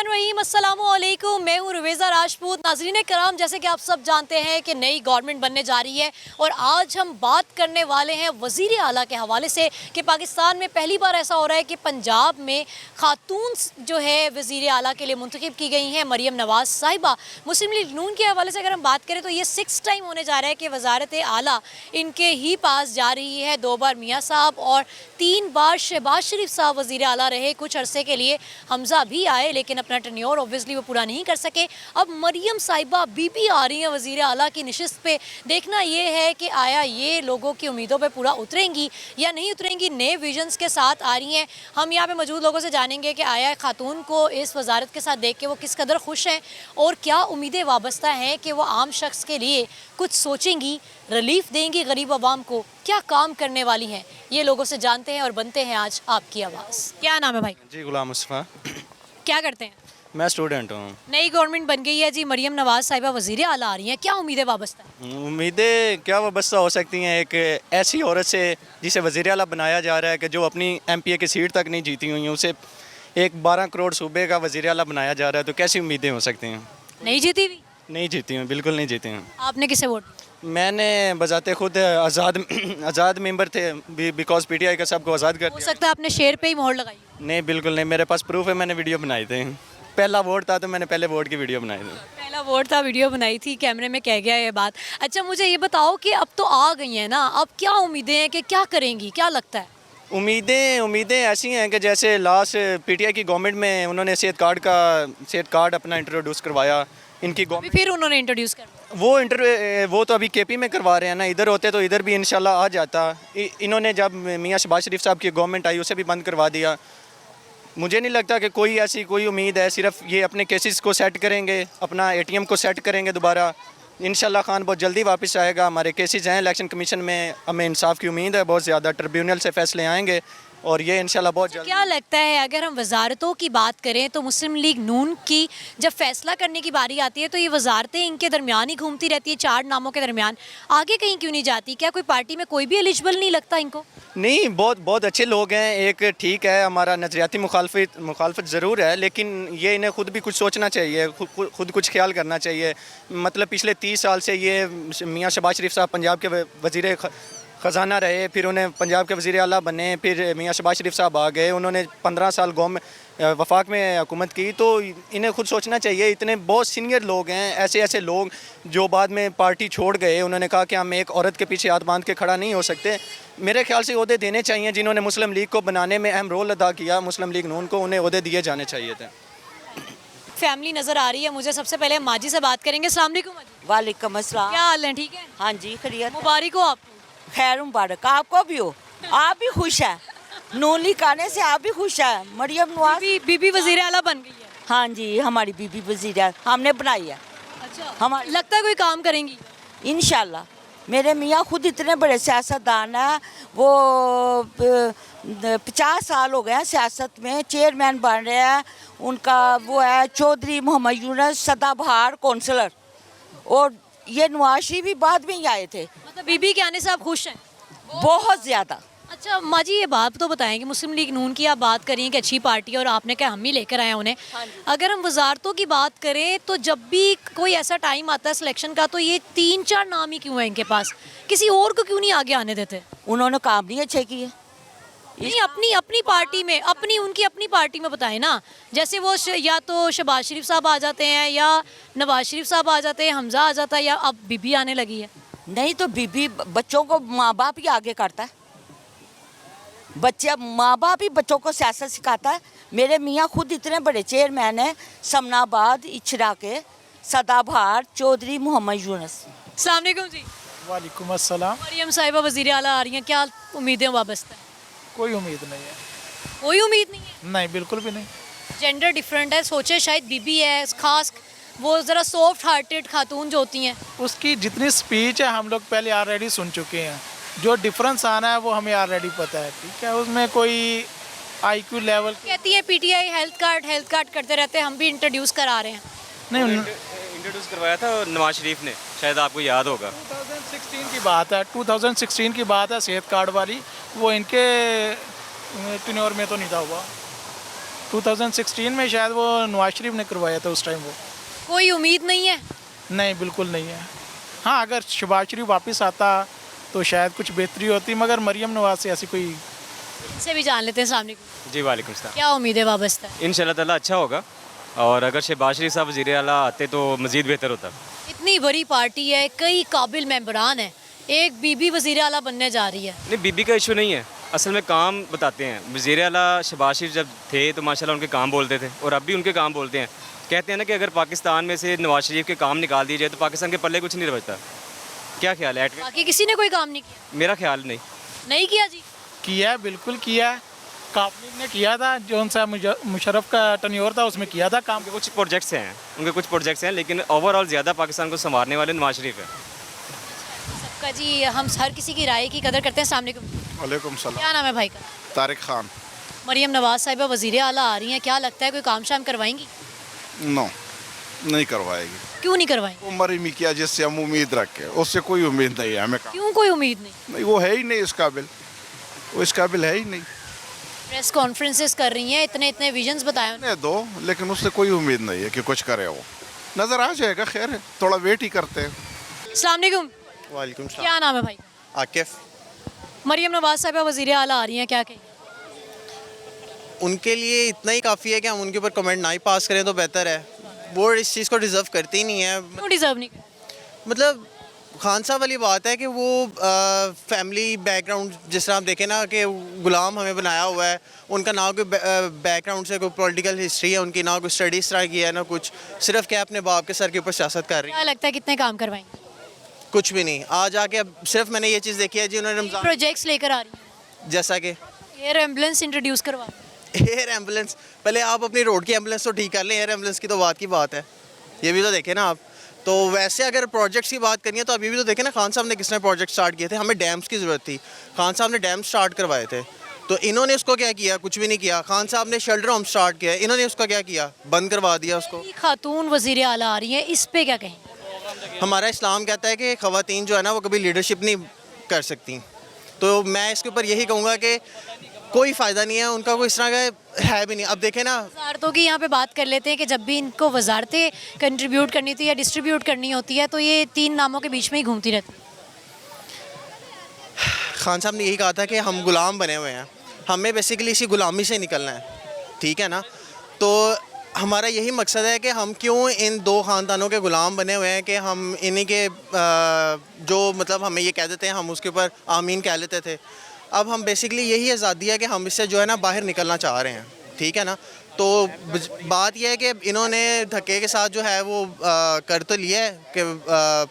बिस्मिल्लाहिर्रहमानिर्रहीम, अस्सलामु अलैकुम। मैं हूँ रुवेज़ा राजपूत। नाज़रीन कराम, जैसे कि आप सब जानते हैं कि नई गवर्नमेंट बनने जा रही है और आज हम बात करने वाले हैं वज़ीर आला के हवाले से कि पाकिस्तान में पहली बार ऐसा हो रहा है कि पंजाब में खातून जो है वज़ीर आला के लिए मुंतखब की गई हैं, मरियम नवाज़ साहिबा। मुस्लिम लीग नून के हवाले से अगर हम बात करें तो ये 6 टाइम होने जा रहा है कि वज़ारत आला इनके ही पास जा रही है। 2 बार मियाँ साहब और 3 बार शहबाज शरीफ साहब वज़ीर आला रहे। कुछ अरसे के लिए हमज़ा भी आए लेकिन अपना टेन्योर ऑब्वियसली वो पूरा नहीं कर सके। अब मरियम साहिबा बीबी आ रही हैं वज़ीर आला की निशिस्त पे। देखना ये है कि आया ये लोगों की उम्मीदों पे पूरा उतरेंगी या नहीं उतरेंगी। नए विजन्स के साथ आ रही हैं। हम यहाँ पे मौजूद लोगों से जानेंगे कि आया खातून को इस वजारत के साथ देख के वो किस कदर खुश हैं और क्या उम्मीदें वाबस्ता हैं कि वो आम शख्स के लिए कुछ सोचेंगी, रिलीफ देंगी गरीब आवाम को, क्या काम करने वाली हैं। ये लोगों से जानते हैं और बनते हैं आज आपकी आवाज़। क्या नाम है भाई? जी गुलाम मुस्तफ़ा। क्या करते हैं? मैं स्टूडेंट हूँ। नई गवर्नमेंट बन गई है जी, मरियम नवाज़ साहिबा वज़ीर आला आ रही हैं, क्या उम्मीदें वाबस्ता हैं? उम्मीदें क्या वाबस्ता हो सकती हैं एक ऐसी औरत से जिसे वज़ीर आला बनाया जा रहा है कि जो अपनी MPA की सीट तक नहीं जीती हुई हैं, उसे एक 12 करोड़ सूबे का वज़ीर आला बनाया जा रहा है, तो कैसी उम्मीदें हो सकती हैं? नहीं जीती हुई? नहीं जीती हैं, बिल्कुल नहीं जीती हैं। आपने किसे वोट? मैंने बजाते खुद आज़ाद मेंबर थे, बिकॉज PTI का सबको आज़ाद कर हो दिया। सकता है आपने शेर पे ही मोहर लगाई। नहीं, बिल्कुल नहीं, मेरे पास प्रूफ है, मैंने वीडियो बनाए थे। पहला वोट था तो मैंने पहले वोट की वीडियो बनाई थी। पहला वोट था, वीडियो बनाई थी, कैमरे में कह गया ये बात। अच्छा मुझे ये बताओ कि अब तो आ गई हैं ना, अब क्या उम्मीदें हैं कि क्या करेंगी, क्या लगता है? उम्मीदें ऐसी हैं कि जैसे लास्ट PTI की गवर्नमेंट में उन्होंने सेहत कार्ड अपना इंट्रोड्यूस करवाया। इनकी अभी फिर उन्होंने इंट्रोड्यूस कर वो तो अभी KP में करवा रहे हैं ना, इधर होते तो इधर भी इंशाल्लाह आ जाता। इन्होंने जब मियाँ शहबाज शरीफ साहब की गवर्नमेंट आई उसे भी बंद करवा दिया। मुझे नहीं लगता कि ऐसी कोई उम्मीद है, सिर्फ ये अपने केसेस को सेट करेंगे, अपना ATM को सेट करेंगे दोबारा। इंशाल्लाह खान बहुत जल्दी वापस आएगा। हमारे केसेस हैं इलेक्शन कमीशन में, हमें इंसाफ की उम्मीद है, बहुत ज़्यादा ट्रिब्यूनल से फैसले आएंगे और ये इंशाल्लाह बहुत जल्दी। क्या लगता है अगर हम वजारतों की बात करें तो मुस्लिम लीग नून की जब फैसला करने की बारी आती है तो ये वजारतें इनके दरमियान ही घूमती रहती है, 4 नामों के दरमियान, आगे कहीं क्यों नहीं जाती? क्या कोई पार्टी में कोई भी एलिजिबल नहीं लगता इनको? नहीं, बहुत अच्छे लोग हैं। एक ठीक है, हमारा नज़रियाती मुखालफत ज़रूर है, लेकिन ये इन्हें खुद भी कुछ सोचना चाहिए, खुद कुछ ख्याल करना चाहिए। मतलब पिछले 30 साल से ये मियाँ शहबाज शरीफ साहब पंजाब के वज़ीर ख़जाना रहे, फिर उन्हें पंजाब के वज़ीर आला बने, फिर मियाँ शहबाज शरीफ साहब आ गए, उन्होंने 15 साल वफाक में हुकूमत की। तो इन्हें खुद सोचना चाहिए। इतने बहुत सीनियर लोग हैं, ऐसे लोग जो बाद में पार्टी छोड़ गए, उन्होंने कहा कि हम एक औरत के पीछे हाथ बांध के खड़ा नहीं हो सकते। मेरे ख्याल से ओहदे देने चाहिए जिन्होंने मुस्लिम लीग को बनाने में अहम रोल अदा किया, मुस्लिम लीग नून को, उन्हें ओहदे दिए जाने चाहिए थे। फैमिली नज़र आ रही है मुझे। सबसे पहले माजी से बात करेंगे। अस्सलाम वालेकुम माजी। वालेकुम अस्सलाम। क्या हाल है? ठीक है, हाँ जी, खैरियत। मुबारक हो आपको। खैर मुबारक आपको भी हो। आप भी खुश है, नून लीग आने से आप भी खुश है। मरियम नवाज बीबी वज़ीर आला बन गई है। हाँ जी, हमारी बीबी वज़ीर हमने बनाई है। अच्छा, हमारी लगता है कोई काम करेंगी? इंशाल्लाह। मेरे मियाँ खुद इतने बड़े सियासतदान हैं, वो 50 साल हो गए हैं सियासत में, चेयरमैन बन रहे हैं। उनका वो है चौधरी मोहम्मद यूनुस सदाबहार कौंसलर, और ये नवाज शरीफ भी बाद में ही आए थे। मतलब बीबी के आने से आप खुश हैं? बहुत ज़्यादा। अच्छा माजी, ये बात तो बताएं कि मुस्लिम लीग नून की आप बात करिए कि अच्छी पार्टी है और आपने कहा हम ही लेकर आए उन्हें। अगर हम वजारतों की बात करें तो जब भी कोई ऐसा टाइम आता है सिलेक्शन का तो ये 3-4 नाम ही क्यों है इनके पास? किसी और को क्यों नहीं आगे आने देते? उन्होंने काम नहीं अच्छे किए। नहीं, अपनी पार्टी में, उनकी अपनी पार्टी में बताएं ना। जैसे वो या तो शहबाज शरीफ साहब आ जाते हैं या नवाज शरीफ साहब आ जाते हैं, हमजा आ जाता है, या अब बीबी आने लगी है। नहीं तो बीबी बच्चों को माँ बाप ही आगे करता है। माँ बाप ही बच्चों को सियासत सिखाता है। मेरे मियाँ खुद इतने बड़े चेयरमैन हैं, समनाबाद इचरा के, सदाबहार चौधरी मोहम्मद यूनुस। अस्सलाम वालेकुम जी। वालेकुम अस्सलाम। मरियम साहिबा वज़ीर आला आ रही हैं, क्या उम्मीदें वाबस्ता है? कोई उम्मीद नहीं है। कोई उम्मीद नहीं है? नहीं, बिल्कुल भी नहीं। जेंडर डिफरेंट है, सोचे शायद बीबी है, खास वो ज़रा सॉफ्ट हार्टेड खातून जो होती हैं। उसकी जितनी स्पीच है हम लोग पहले ऑलरेडी सुन चुके हैं। जो डिफरेंस आना है वो हमें ऑलरेडी पता है, ठीक है। उसमें कोई IQ लेवल कहती है PTI हेल्थ कार्ड करते रहते हैं, हम भी इंट्रोड्यूस करा रहे हैं। नहीं। इंट्रोड्यूस करवाया था नवाज शरीफ ने, शायद आपको याद होगा। 2016 की बात है, 2016 की बात है, सेहत कार्ड वाली। वो इनके टेन्योर में तो नहीं था हुआ। 2016 में शायद वो नवाज शरीफ ने करवाया था उस टाइम वो। कोई उम्मीद नहीं है? नहीं, बिल्कुल नहीं है। हाँ, अगर शहबाज शरीफ वापस आता तो शायद कुछ बेहतरी होती, मगर मरियम नवाज से ऐसी कोई। इनसे भी जान लेते हैं। सामने जी वालेकुम सलाम। क्या उम्मीद है वाबस्ता? इंशाल्लाह ताला अच्छा होगा, और अगर शहबाज शरीफ साहब वज़ीर आला आते तो मज़ीद बेहतर होता। इतनी बड़ी पार्टी है, कई काबिल मेंबरान हैं, एक बीबी वज़ीर आला बनने जा रही है। नहीं, बीबी का इशू नहीं है, असल में काम बताते हैं। वज़ीर आला शहबाज शरीफ जब थे तो माशाल्लाह उनके काम बोलते थे, और अब भी उनके काम बोलते हैं। कहते हैं ना कि अगर पाकिस्तान में से नवाज शरीफ के काम निकाल दिए जाए तो पाकिस्तान के पल्ले कुछ नहीं बचता। क्या ख्याल है? बाकी किसी ने कोई काम नहीं किया? मेरा ख्याल नहीं। नहीं किया जी? किया, बिल्कुल किया। काबलिन ने किया था, जो उनसा मुशर्रफ का टन्योर था उसमें किया था काम। उनके कुछ प्रोजेक्ट्स हैं, लेकिन ओवरऑल ज़्यादा पाकिस्तान को संवारने वाले नवाज शरीफ है। सबका जी, हम हर किसी की राय की कदर करते हैं। सामने वालेकुम सलाम। क्या नाम है भाई का? तारिक खान। मरियम नवाज साहिबा वज़ीर आला आ रही हैं, क्या लगता है कोई काम शाम करवाएंगी? नो, नहीं करवाएगी। क्यों नहीं करवाएंगी? वो मरी किया जिससे हम उम्मीद रखें, उससे कोई उम्मीद नहीं है हमें। क्यों कोई उम्मीद नहीं? नहीं, वो है ही नहीं इस काबिल, वो इस काबिल है ही नहीं। प्रेस कॉन्फ्रेंसेस कर रही हैं, इतने इतने विजन्स बताए उन्होंने। दो, लेकिन उससे कोई उम्मीद नहीं है कि कुछ करे। वो नज़र आ जाएगा, खैर है, थोड़ा वेट ही करते हैं। अस्सलाम वालेकुम। वालेकुम सलाम। क्या नाम है भाई? आकिफ। मरियम नवाज साहिबा वज़ीर आला आ रही हैं, क्या कहेंगे? उनके लिए इतना ही काफ़ी है कि हम उनके ऊपर कमेंट ना ही पास करें तो बेहतर है। वो इस चीज़ को डिज़र्व करती ही नहीं है। क्यों डिजर्व नहीं करती? मतलब खान साहब वाली बात है कि वो फैमिली बैकग्राउंड, जिस तरह आप देखें ना कि गुलाम हमें बनाया हुआ है। उनका ना कोई बैकग्राउंड से कोई पॉलिटिकल हिस्ट्री है उनकी, ना कोई स्टडी इस तरह की है, ना कुछ। सिर्फ क्या अपने बाप के सर के ऊपर सियासत कर रही है। क्या लगता है कितने काम करवाएंगे? कुछ भी नहीं। आज आके अब सिर्फ मैंने ये चीज़ देखी है जी, उन्होंने रमज़ान प्रोजेक्ट्स लेकर आ रही हैं, जैसा कि एयर एम्बुलेंस इंट्रोड्यूस करवा। एयर एम्बुलेंस, पहले आप अपनी रोड की एम्बुलेंस तो ठीक कर लें, एयर एम्बुलेंस की तो बात की बात है। ये भी तो देखें ना आप। तो वैसे अगर प्रोजेक्ट्स की बात करनी है तो अभी भी तो देखें ना, खान साहब ने किसने प्रोजेक्ट स्टार्ट किए थे। हमें डैम्स की ज़रूरत थी, खान साहब ने डैम स्टार्ट करवाए थे। तो इन्होंने उसको क्या किया? कुछ भी नहीं किया। खान साहब ने शेल्टर होम स्टार्ट किया, इन्होंने उसका क्या किया? बंद करवा दिया उसको। खातून वज़ीर आला आ रही हैं, इस पे क्या कहेंगे? हमारा इस्लाम कहता है कि ख़वातीन जो है ना वो कभी लीडरशिप नहीं कर सकती। तो मैं इसके ऊपर यही कहूँगा कि कोई फ़ायदा नहीं है, उनका कोई इस तरह का है भी नहीं। अब देखें ना, वजारतों की यहाँ पे बात कर लेते हैं कि जब भी इनको वजारतें कंट्रीब्यूट करनी थी या डिस्ट्रीब्यूट करनी होती है तो ये तीन नामों के बीच में ही घूमती रहती है। खान साहब ने यही कहा था कि हम गुलाम बने हुए हैं, हमें बेसिकली इसी गुलामी से निकलना है, ठीक है ना। तो हमारा यही मकसद है कि हम क्यों इन दो ख़ानदानों के ग़ुलाम बने हुए हैं कि हम इन्हीं के जो मतलब हमें ये कह देते हैं, हम उसके ऊपर आमीन कह लेते थे। अब हम बेसिकली यही आज़ादी है कि हम इससे जो है ना बाहर निकलना चाह रहे हैं, ठीक है ना। तो बात यह है कि इन्होंने धक्के के साथ जो है वो कर तो लिया है कि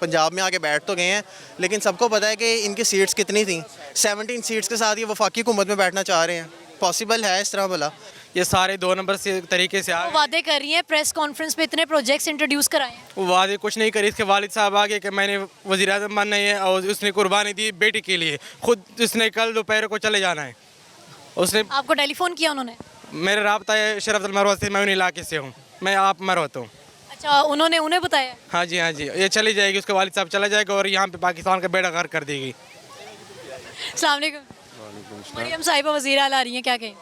पंजाब में आके बैठ तो गए हैं, लेकिन सबको पता है कि इनकी सीट्स कितनी थी। 17 सीट्स के साथ ये वफाकी हुकूमत में बैठना चाह रहे हैं। पॉसिबल है इस तरह भला? ये सारे 2 नंबर से तरीके से वो वादे कर रही हैं, प्रेस कॉन्फ्रेंस पे इतने प्रोजेक्ट्स इंट्रोड्यूस कराए हैं। वो वादे कुछ नहीं करे। इसके वालिद साहब आगे कि मैंने वज़ीर आज़म बनना है और उसने कुर्बानी दी बेटी के लिए। खुद उसने कल दोपहर को चले जाना है। उसने आपको टेलीफोन किया उन्होंने? मेरा राब्ता है शरफ मरवत से, मैं उन इलाके से हूँ, मैं आप मरवत हूँ। अच्छा, उन्होंने उन्हें बताया? हाँ जी, हाँ जी, ये चली जाएगी, उसके वालिद साहब चला जाएगा और यहाँ पे पाकिस्तान का बेड़ा गर्क कर देगी। अस्सलाम वालेकुम। मरियम साहिबा वज़ीर आला आ रही हैं, क्या कहें?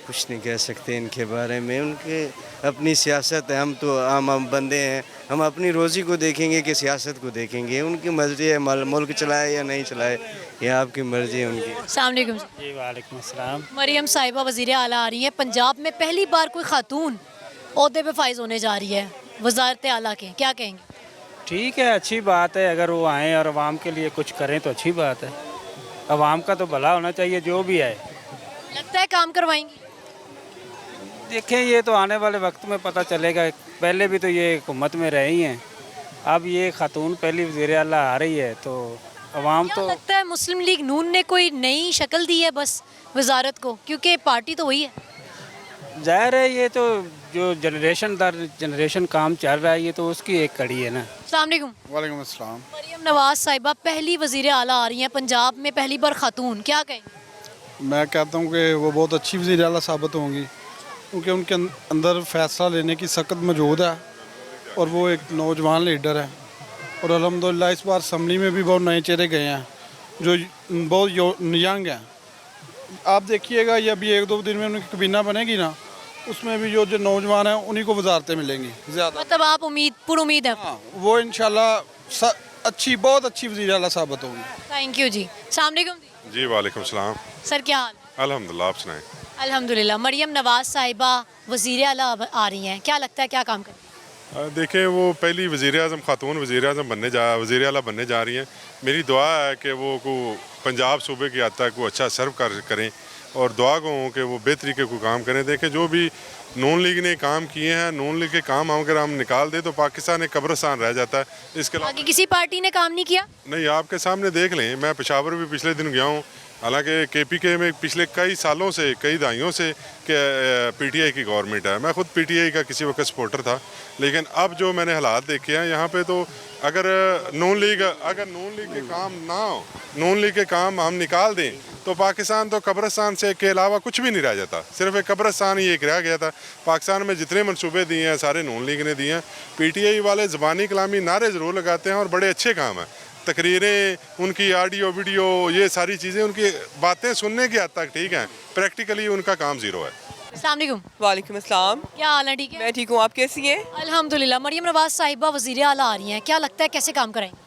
कुछ नहीं कह सकते इनके बारे में, उनके अपनी सियासत है। हम तो आम बंदे हैं, हम अपनी रोज़ी को देखेंगे कि सियासत को देखेंगे। उनकी मर्ज़ी है, मुल्क चलाए या नहीं चलाए, ये आपकी मर्ज़ी है उनकी। अस्सलाम वालेकुम। जी वालेकुम अस्सलाम। मरियम साहिबा वज़ीर आला आ रही हैं, पंजाब में पहली बार कोई खातून ओहदे पे फाइज होने जा रही है वज़ारत आला के, क्या कहेंगे? ठीक है, अच्छी बात है। अगर वो आएँ और आवाम के लिए कुछ करें तो अच्छी बात है। आवाम का तो भला होना चाहिए जो भी आए। लगता है काम करवाएंगी? देखें, ये तो आने वाले वक्त में पता चलेगा। पहले भी तो ये हुकूमत में रही हैं, अब ये खातून पहली वज़ीर आला आ रही है तो आवाम क्या तो। लगता है मुस्लिम लीग नून ने कोई नई शक्ल दी है बस वजारत को, क्योंकि पार्टी तो वही है। जाहिर है ये तो जो जनरेशन दर जनरेशन काम चल रहा है, ये तो उसकी एक कड़ी है ना। अस्सलाम वालेकुम। वालेकुम अस्सलाम। मरियम नवाज साहिबा पहली वज़ीर आला आ रही हैं, पंजाब में पहली बार खातून, क्या कहेंगे? मैं कहता हूँ कि वो बहुत अच्छी वज़ीर आला साबित होंगी, क्योंकि उनके अंदर फ़ैसला लेने की सख्त मौजूद है और वो एक नौजवान लीडर है। और अल्हम्दुलिल्लाह इस बार असम्बली में भी बहुत नए चेहरे गए हैं जो बहुत यंग हैं। आप देखिएगा, ये अभी 1-2 दिन में उनकी कबीना बनेगी ना, उसमें भी जो जो नौजवान हैं उन्हीं को वजारतें मिलेंगी ज़्यादा। मतलब आप उम्मीद है। हाँ, वो इंशाल्लाह अच्छी, बहुत अच्छी वज़ीर आला साबित होंगी। थैंक यू जी। अस्सलाम वालेकुम जी वालेकुम सलाम। सर, क्या हाल? अल्हम्दुलिल्लाह, आप सुनाएं। अल्हम्दुलिल्लाह। मरियम नवाज साहिबा वज़ीर आला आ रही हैं, क्या लगता है क्या काम करें? देखें, वो पहली वज़ीर आज़म खातून वज़ीर आज़म वज़ीर आला बनने जा रही हैं। मेरी दुआ है कि वो को पंजाब सूबे की हद तक वो अच्छा सर्व करें और दुआ को हो कि वो बेहतरी के कोई काम करें। देखें, जो भी नून लीग ने काम किए हैं, नून लीग के काम अगर हम निकाल दें तो पाकिस्तान एक कब्रिस्तान रह जाता है। इसके अलावा आगे किसी पार्टी ने काम नहीं किया? नहीं, आपके सामने देख लें, मैं पेशावर भी पिछले दिन गया हूँ। हालांकि KPK में पिछले कई सालों से, कई दहाइयों से कि PTI की गवर्नमेंट है। मैं खुद PTI का किसी वक्त सपोर्टर था, लेकिन अब जो मैंने हालात देखे हैं यहाँ पे, तो अगर नून लीग के काम ना हो, नून लीग के काम हम निकाल दें तो पाकिस्तान तो कब्रिस्तान से के अलावा कुछ भी नहीं रह जाता। सिर्फ एक कब्रिस्तान ही एक रह गया था। पाकिस्तान में जितने मनसूबे दिए हैं सारे नून लीग ने दिए हैं। PTI वाले ज़बानी कलामी नारे ज़रूर लगाते हैं और बड़े अच्छे काम हैं। तकरीरें, उनकी ऑडियो वीडियो, ये सारी चीज़ें, उनकी बातें सुनने की हद तक ठीक हैं, प्रैक्टिकली उनका काम ज़ीरो है। अस्सलाम वालेकुम। वालेकुम अस्सलाम। क्या हाल है? ठीक है, मैं ठीक हूँ, आप कैसी हैं? अल्हम्दुलिल्लाह। मरियम नवाज साहिबा वज़ीर आला आ रही हैं, क्या लगता है कैसे काम करेंगे?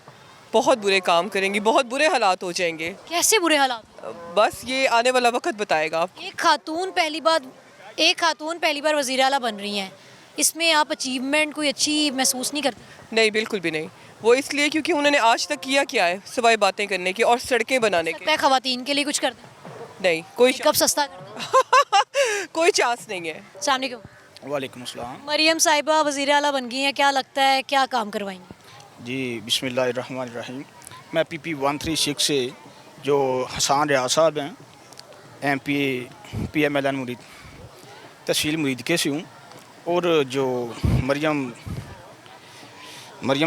बहुत बुरे काम करेंगी, बहुत बुरे हालात हो जाएंगे। कैसे बुरे हालात? बस ये आने वाला वक्त बताएगा। एक खातून पहली बार वज़ीर आला बन रही हैं, इसमें आप अचीवमेंट कोई अच्छी महसूस नहीं करते? नहीं, बिल्कुल भी नहीं। वो इसलिए क्योंकि उन्होंने आज तक किया क्या है सिवाय बातें करने की और सड़कें बनाने की। लगता है ख़वातीन के लिए कुछ करते हैं? नहीं, कोई कब सस्ता कर दें? कोई चांस नहीं है। अस्सलाम वालेकुम। वालेकुम अस्सलाम। मरियम साहिबा वज़ीर आला बन गई हैं, क्या लगता है क्या काम करवाएंगी? जी बिस्मिल्लाहिर्रहमानिर्रहीम। मैं PP 136 से जो हसन रियाज साहब हैं, MP PMLN मुरीद, तहसील मुरीदके से हूँ। और जो मरियम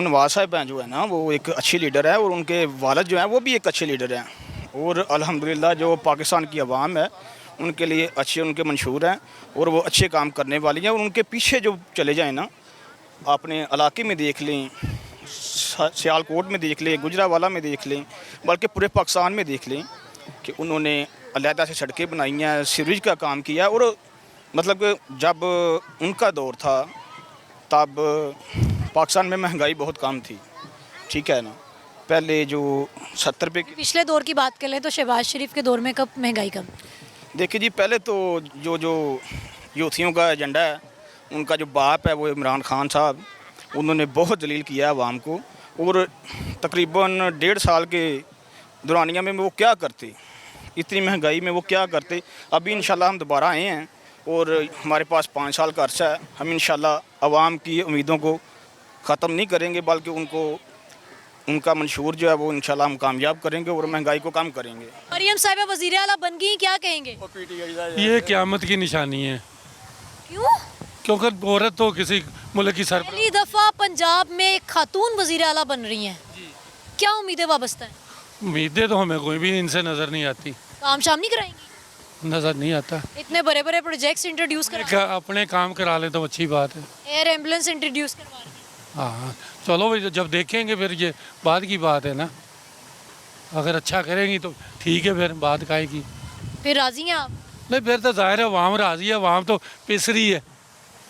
नवाज साहब हैं जो है ना, वो एक अच्छी लीडर है और उनके वालिद जो हैं वो भी एक अच्छे लीडर हैं। और अल्हम्दुलिल्लाह जो पाकिस्तान की आवाम है उनके लिए अच्छे, उनके मंशूर हैं और वो अच्छे काम करने वाली हैं। और उनके पीछे जो चले जाएँ ना, अपने इलाके में देख लें, सियालकोट में देख लें, गुजरावाला में देख लें, बल्कि पूरे पाकिस्तान में देख लें कि उन्होंने अलहदा से सड़कें बनाई हैं, सीवरेज का काम किया। और मतलब जब उनका दौर था तब पाकिस्तान में महंगाई बहुत कम थी, ठीक है ना। पहले जो 70 रुपये की, पिछले दौर की बात कर लें तो शहबाज शरीफ के दौर में कब महंगाई कम? देखिए जी, पहले तो जो यूथियों का एजेंडा है, उनका जो बाप है वो इमरान खान साहब, उन्होंने बहुत जलील किया आवाम को। और तकरीबन 1.5 साल के दौरानिया में वो क्या करते, इतनी महंगाई में वो क्या करते। अभी इंशाल्लाह हम दोबारा आए हैं और हमारे पास 5 साल का अरसा है। हम इंशाल्लाह आवाम की उम्मीदों को ख़त्म नहीं करेंगे, बल्कि उनका मंशूर जो है वो इंशाल्लाह हम कामयाब करेंगे और महंगाई को कम करेंगे। मरियम साहिबा वज़ीर आला बन गई, क्या कहेंगे? ये क़यामत की निशानी है। क्यों? क्योंकि औरत तो किसी मुल्क की सर पहली दफ़ा पंजाब में एक खातून वज़ीर आला बन रही हैं, क्या उम्मीदें वाबस्ता हैं? उम्मीदें तो हमें कोई भी इनसे नज़र नहीं आती, काम शाम नहीं कराएंगी? नज़र नहीं आता। इतने बड़े बड़े प्रोजेक्ट्स इंट्रोड्यूस करा, अपने काम करा ले तो अच्छी बात है। एयर एम्बुलेंस इंट्रोड्यूस करवा रही हैं। हाँ, चलो भाई, जब देखेंगे फिर, ये बात की बात है ना। अगर अच्छा करेंगी तो ठीक है, फिर बात काहे की। फिर राजी हैं आप? नहीं, फिर तो ज़ाहिर है अवाम राज़ी है, अवाम तो पिस रही है।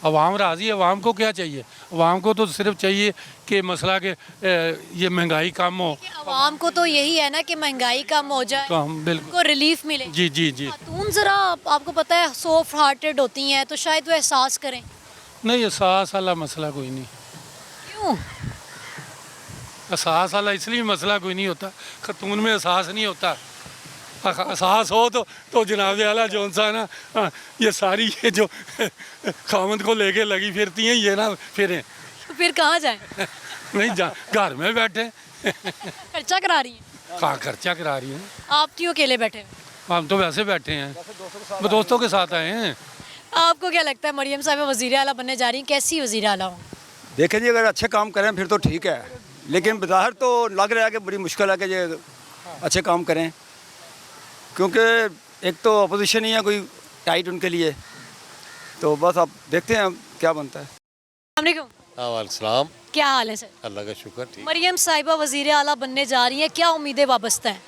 अवाम राज़ी है, अवाम को क्या चाहिए? अवाम को तो सिर्फ चाहिए कि मसला के ये महंगाई कम हो। अवाम को तो यही है ना कि महंगाई कम हो जाए, कम, बिल्कुल, को रिलीफ मिले। जी जी जी। खातून ज़रा आपको पता है सॉफ्ट हार्टेड होती हैं, तो शायद वो एहसास करें। नहीं, एहसास वाला मसला कोई नहीं। क्यों? एहसास वाला इसलिए मसला कोई नहीं होता, खतून में एहसास नहीं होता। एहसास हो तो जनाब आला जौन सा ना, ये सारी ये जो खामद को लेके लगी फिरती हैं, ये ना फिरें। तो फिर कहाँ जाएं? नहीं, घर में बैठे। खर्चा करा रही हैं? कहाँ खर्चा करा रही हैं? आप क्यों अकेले बैठे हैं? हम तो वैसे बैठे हैं, दोस्तों के साथ आए हैं। आपको क्या लगता है मरियम साहिबा वज़ीर आला बनने जा रही हैं, कैसी वज़ीर आला हो? देखें जी, अगर अच्छे काम करें फिर तो ठीक है, लेकिन बाहर तो लग रहा है कि बड़ी मुश्किल है कि ये अच्छे काम करें, क्योंकि एक तो अपोजिशन ही है कोई टाइट उनके लिए। तो बस अब देखते हैं क्या बनता है। वालेकुम, क्या हाल है सर? अल्लाह का शुक्र, ठीक। मरियम साहिबा वज़ीर आला बनने जा रही हैं, क्या उम्मीदें वाबस्ता हैं?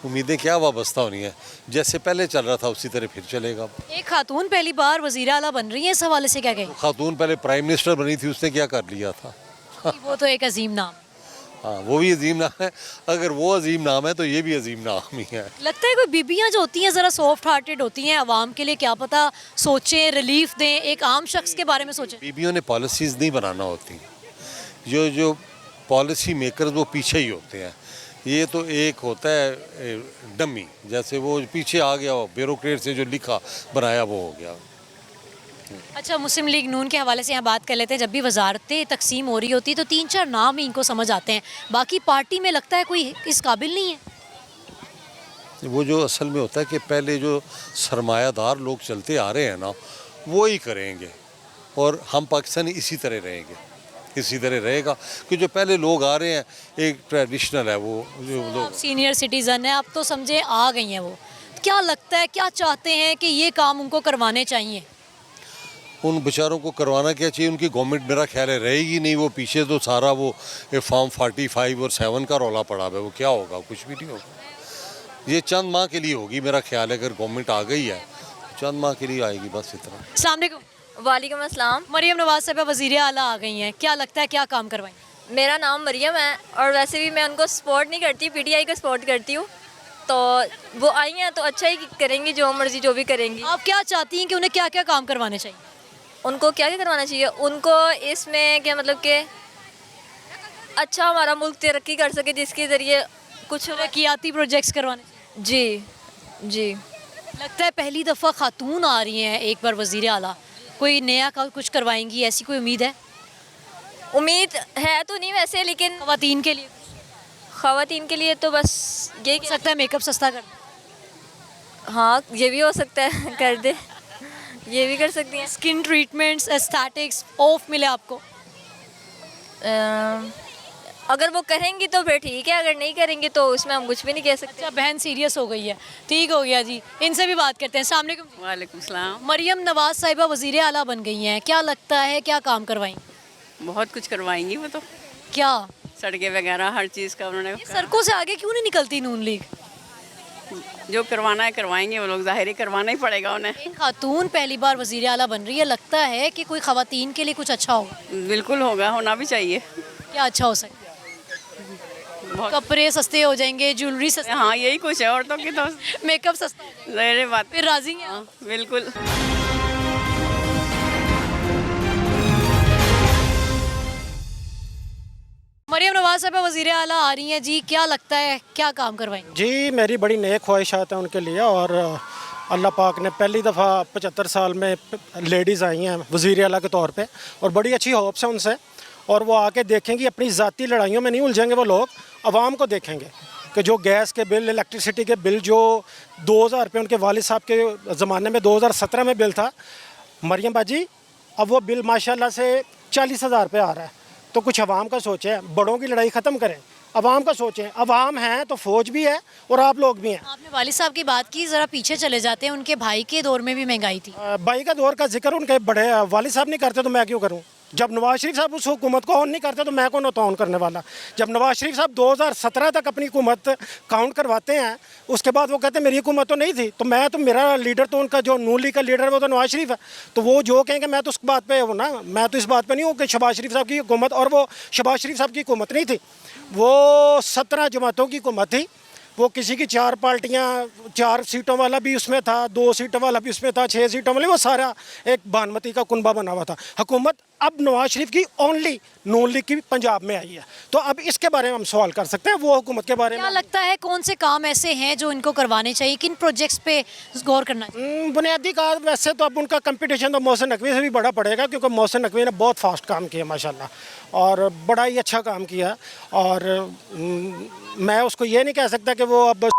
उम्मीदें क्या वाबस्ता होनी है, जैसे पहले चल रहा था उसी तरह फिर चलेगा। एक खातून पहली बार वज़ीर आला बन रही है, इस हवाले से क्या कहें? खातून पहले प्राइम मिनिस्टर बनी थी, उसने क्या कर लिया था? वो तो एक अजीम नाम। हाँ, वो भी अजीम नाम है। अगर वो अजीम नाम है तो ये भी अजीम नाम ही है। लगता है कोई बीबियाँ जो होती हैं ज़रा सॉफ्ट हार्टेड होती हैं, आवाम के लिए क्या पता सोचें, रिलीफ दें, एक आम शख्स के बारे में सोचें। बीबियों ने पॉलिसीज़ नहीं बनाना होती, जो पॉलिसी मेकर्स वो पीछे ही होते हैं। ये तो एक होता है डमी, जैसे वो पीछे आ गया, ब्यूरोक्रेट से जो लिखा बनाया वो हो गया। अच्छा, मुस्लिम लीग नून के हवाले से यहाँ बात कर लेते हैं। जब भी वजारतें तकसीम हो रही होती है तो 3-4 नाम ही इनको समझ आते हैं, बाकी पार्टी में लगता है कोई इस काबिल नहीं है। वो जो असल में होता है कि पहले जो सरमायादार लोग चलते आ रहे हैं ना, वो ही करेंगे और हम पाकिस्तानी इसी तरह रहेंगे, इसी तरह रहेगा। कि जो पहले लोग आ रहे हैं, एक ट्रेडिशनल है वो जो लोग सीनियर सिटीज़न है, अब तो समझे आ गई हैं वो। क्या लगता है, क्या चाहते हैं कि ये काम उनको करवाने चाहिए? उन बेचारों को करवाना क्या चाहिए? उनकी गवर्नमेंट मेरा ख्याल है रहेगी नहीं, वो पीछे तो सारा वो फॉर्म 45 और 7 का रौला पड़ा है, वो क्या होगा? कुछ भी नहीं होगा। ये चंद माह के लिए होगी मेरा ख्याल है, अगर गवर्नमेंट आ गई है चंद माह के लिए आएगी, बस इतना। अस्सलाम वालेकुम। वालेकुम अस्सलाम। मरियम नवाज साहिबा वज़ीर आला आ गई हैं, क्या लगता है क्या काम करवाएंगे? मेरा नाम मरियम है और वैसे भी मैं उनको सपोर्ट नहीं करती, पीटीआई को सपोर्ट करती हूँ। तो वो आई हैं तो अच्छा ही करेंगी, जो मर्जी जो भी करेंगी। आप क्या चाहती हैं कि उन्हें क्या क्या काम करवाने चाहिए? उनको क्या क्या करवाना चाहिए? उनको इसमें क्या मतलब कि अच्छा हमारा मुल्क तरक्की कर सके, जिसके ज़रिए कुछ तरक्याती प्रोजेक्ट्स करवाने चाहिए। जी जी। लगता है पहली दफ़ा खातून आ रही हैं एक बार वज़ीर आला, कोई नया कुछ करवाएंगी, ऐसी कोई उम्मीद है? उम्मीद है तो नहीं वैसे, लेकिन ख़वातीन के लिए, ख़वातीन के लिए तो बस ये हो सकता है मेकअप सस्ता कर, हाँ ये भी हो सकता है कर दे, ये भी कर सकती हैं। स्किन ट्रीटमेंट्स, एस्थेटिक्स ऑफ मिले आपको? अगर वो करेंगी तो फिर ठीक है, अगर नहीं करेंगी तो उसमें हम कुछ भी नहीं कह सकते। अच्छा, बहन सीरियस हो गई है, ठीक हो गया जी। इनसे भी बात करते हैं। अस्सलाम वालेकुम। वालेकुम सलाम। मरियम नवाज साहिबा वज़ीर आला बन गई हैं, क्या लगता है क्या काम करवाएंगी? बहुत कुछ करवाएंगी वो तो, क्या सड़कें वगैरह हर चीज़ का उन्होंने सड़कों से आगे क्यों नहीं निकलती नून लीग? जो करवाना है करवाएंगे वो लोग, जाहिर ही करवाना ही पड़ेगा उन्हें। एक खातून पहली बार वज़ीर आला बन रही है, लगता है कि कोई ख़वातीन के लिए कुछ अच्छा होगा? बिल्कुल होगा, होना भी चाहिए। क्या अच्छा हो सकता है? कपड़े सस्ते हो जाएंगे, ज्वेलरी सस्ती, हाँ यही कुछ है, औरतों की तो मेकअप सस्ता, जाहिर बात। फिर राजी हैं? हाँ, बिल्कुल। मरियम नवाज साहिबा वज़ीर आला आ रही हैं जी, क्या लगता है क्या काम करवाएंगे? जी मेरी बड़ी नेक ख्वाहिशात हैं उनके लिए, और अल्लाह पाक ने पहली दफ़ा 75 साल में लेडीज़ आई हैं वज़ीर आला के तौर पे, और बड़ी अच्छी होप्स हैं उनसे, और वो आके देखेंगी, अपनी ज़ाती लड़ाइयों में नहीं उलझेंगे वो लोग, आवाम को देखेंगे कि जो गैस के बिल, इलेक्ट्रिसिटी के बिल जो 2000 रुपये उनके वालिद साहब के ज़माने में 2017 में बिल था मरियम बाजी, अब वो बिल माशाल्लाह से 40,000 रुपये आ रहा है। तो कुछ आवाम का सोचें, बड़ों की लड़ाई ख़त्म करें, आवाम का सोचें। आवाम है तो फ़ौज भी है और आप लोग भी हैं। आपने वालिद साहब की बात की, ज़रा पीछे चले जाते हैं, उनके भाई के दौर में भी महंगाई थी। भाई का दौर का जिक्र उनके बड़े वालिद साहब नहीं करते तो मैं क्यों करूं? जब नवाज शरीफ साहब उस हुकूमत को ऑन नहीं करते तो मैं कौन होता ऑन करने वाला? जब नवाज शरीफ साहब 2017 तक अपनी हुकूमत काउंट करवाते हैं, उसके बाद वो कहते हैं मेरी हुकूमत तो नहीं थी, तो मैं तो, मेरा लीडर तो उनका जो नून लीग का लीडर है वो तो नवाज शरीफ है, तो वो जो कहेंगे मैं तो उस बात पे हूँ ना, मैं तो इस बात पे नहीं हूँ कि शहबाज शरीफ साहब की हुकूमत, और वो शहबाज शरीफ साहब की हुकूमत नहीं थी, वो 17 जमातों की हुकूमत थी। वो किसी की 4 पार्टियां, 4 सीटों वाला भी उसमें था, 2 सीटों वाला भी उसमें था, 6 सीटों वाले, वो सारा एक बानमती का कुनबा बना हुआ था। हुकूमत अब नवाज शरीफ की ओनली नून लीग की पंजाब में आई है, तो अब इसके बारे में हम सवाल कर सकते हैं, वो हुकूमत के बारे में। क्या लगता है कौन से काम ऐसे हैं जो इनको करवाने चाहिए, किन प्रोजेक्ट्स पे गौर करना चाहिए? बुनियादी काम वैसे तो अब उनका कंपटीशन तो मोहसिन नकवी से भी बड़ा पड़ेगा, क्योंकि मोहसिन नकवी ने बहुत फास्ट काम किया माशाल्लाह, और बड़ा ही अच्छा काम किया, और मैं उसको ये नहीं कह सकता कि वो अब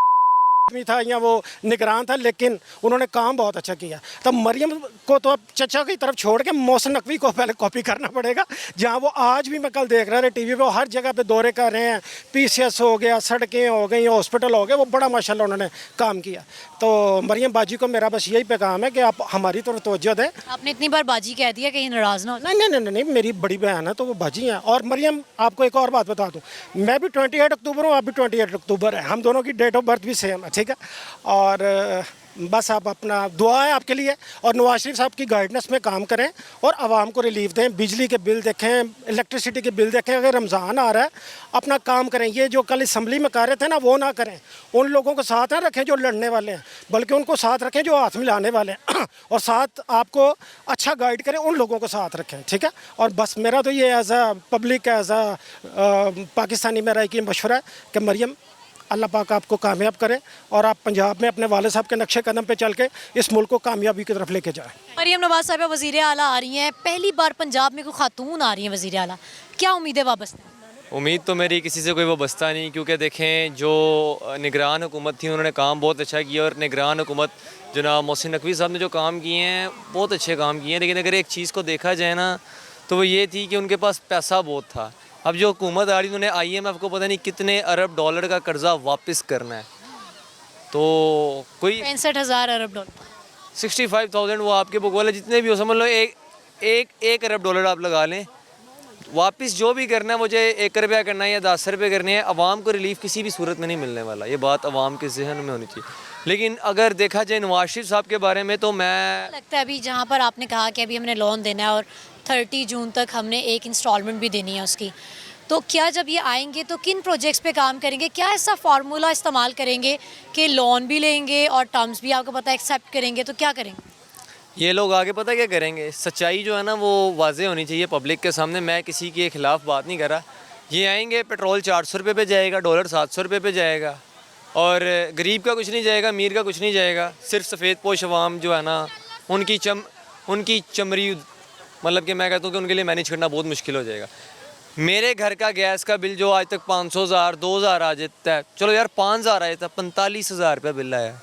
आदमी था या वो निगरान था, लेकिन उन्होंने काम बहुत अच्छा किया। तब मरियम को तो अब चचा की तरफ छोड़ के मोहसिन नकवी को पहले कॉपी करना पड़ेगा, जहाँ वो आज भी मैं कल देख रहा था टीवी पे, वो हर जगह पे दौरे कर रहे हैं। PCS हो गया, सड़कें हो गई, हॉस्पिटल हो गए, वो बड़ा माशाल्लाह उन्होंने काम किया। तो मरियम बाजी को मेरा बस यही पैगाम है कि आप हमारी तरफ तवज्जो दें। आपने इतनी बार बाजी कह दिया, कहीं नाराज़ ना हो। नहीं, मेरी बड़ी बहन है तो वो बाजी हैं। और मरियम, आपको एक और बात बता दूं, मैं भी 28 अक्टूबर हूँ, आप भी 28 अक्टूबर है, हम दोनों की डेट ऑफ बर्थ भी सेम है, ठीक है। और बस आप अपना दुआ है आपके लिए, और नवाज शरीफ साहब की गाइडेंस में काम करें और आवाम को रिलीफ दें। बिजली के बिल देखें, इलेक्ट्रिसिटी के बिल देखें। अगर रमज़ान आ रहा है, अपना काम करें। ये जो कल असम्बली में कर रहे थे ना, वो ना करें। उन लोगों को साथ ना रखें जो लड़ने वाले हैं, बल्कि उनको साथ रखें जो हाथ मिलाने वाले हैं और साथ आपको अच्छा गाइड करें, उन लोगों को साथ रखें, ठीक है। और बस मेरा तो ये as a public, as a Pakistani मेरा एक ही मशवरा है कि मरियम, अल्लाह पाक आपको कामयाब करे और आप पंजाब में अपने वाले साहब के नक्शे कदम पे चल के इस मुल्क को कामयाबी की तरफ लेके जाएं। मरियम नवाज साहिबा वज़ीर आला आ रही हैं, पहली बार पंजाब में कोई खातून आ रही हैं वज़ीर आला, क्या उम्मीदें वाबस्ता हैं? उम्मीद तो मेरी किसी से कोई वाबस्ता नहीं, क्योंकि देखें जो निगरान हुकूमत थी उन्होंने काम बहुत अच्छा किया, और निगरान हुकूमत जनाब मोहसिन नकवी साहब ने जो काम किए हैं बहुत अच्छे काम किए हैं। लेकिन अगर एक चीज़ को देखा जाए ना, तो वो ये थी कि उनके पास पैसा बहुत था। अब जो हुकूमत आ रही, उन्होंने IMF को पता नहीं कितने अरब डॉलर का कर्जा वापस करना है, तो कोई 65,000 अरब डॉलर, 65,000 वो आपके बुक वाले जितने भी हो, समझ लो एक अरब डॉलर आप लगा लें, वापस जो भी करना है, मुझे 1 रुपया करना है या 10 रुपये करने हैं, अवाम को रिलीफ किसी भी सूरत में नहीं मिलने वाला। ये बात अवाम के जहन में होनी चाहिए। लेकिन अगर देखा जाए नवाज शरीफ साहब के बारे में, तो मैं लगता है अभी जहाँ पर आपने कहा कि अभी हमने लोन देना है और 30 जून तक हमने एक इंस्टॉलमेंट भी देनी है उसकी, तो क्या जब ये आएंगे तो किन प्रोजेक्ट्स पे काम करेंगे? क्या ऐसा फार्मूला इस्तेमाल करेंगे कि लोन भी लेंगे और टर्म्स भी आपको पता है एक्सेप्ट करेंगे, तो क्या करेंगे? ये लोग आगे पता क्या करेंगे, सच्चाई जो है ना वो वाज़े होनी चाहिए पब्लिक के सामने। मैं किसी के ख़िलाफ़ बात नहीं कर रहा। ये आएंगे, पेट्रोल 400 रुपये पे जाएगा, डॉलर 700 रुपये पे जाएगा, और गरीब का कुछ नहीं जाएगा, अमीर का कुछ नहीं जाएगा। सिर्फ सफ़ेद पोश अवाम जो है ना, उनकी चमड़ी, मतलब कि मैं कहता हूँ कि उनके लिए मैनेज करना बहुत मुश्किल हो जाएगा। मेरे घर का गैस का बिल जो आज तक 500,000 2,000 आ जाता है, चलो यार 5,000 आया था, 45,000 रुपये बिल आया।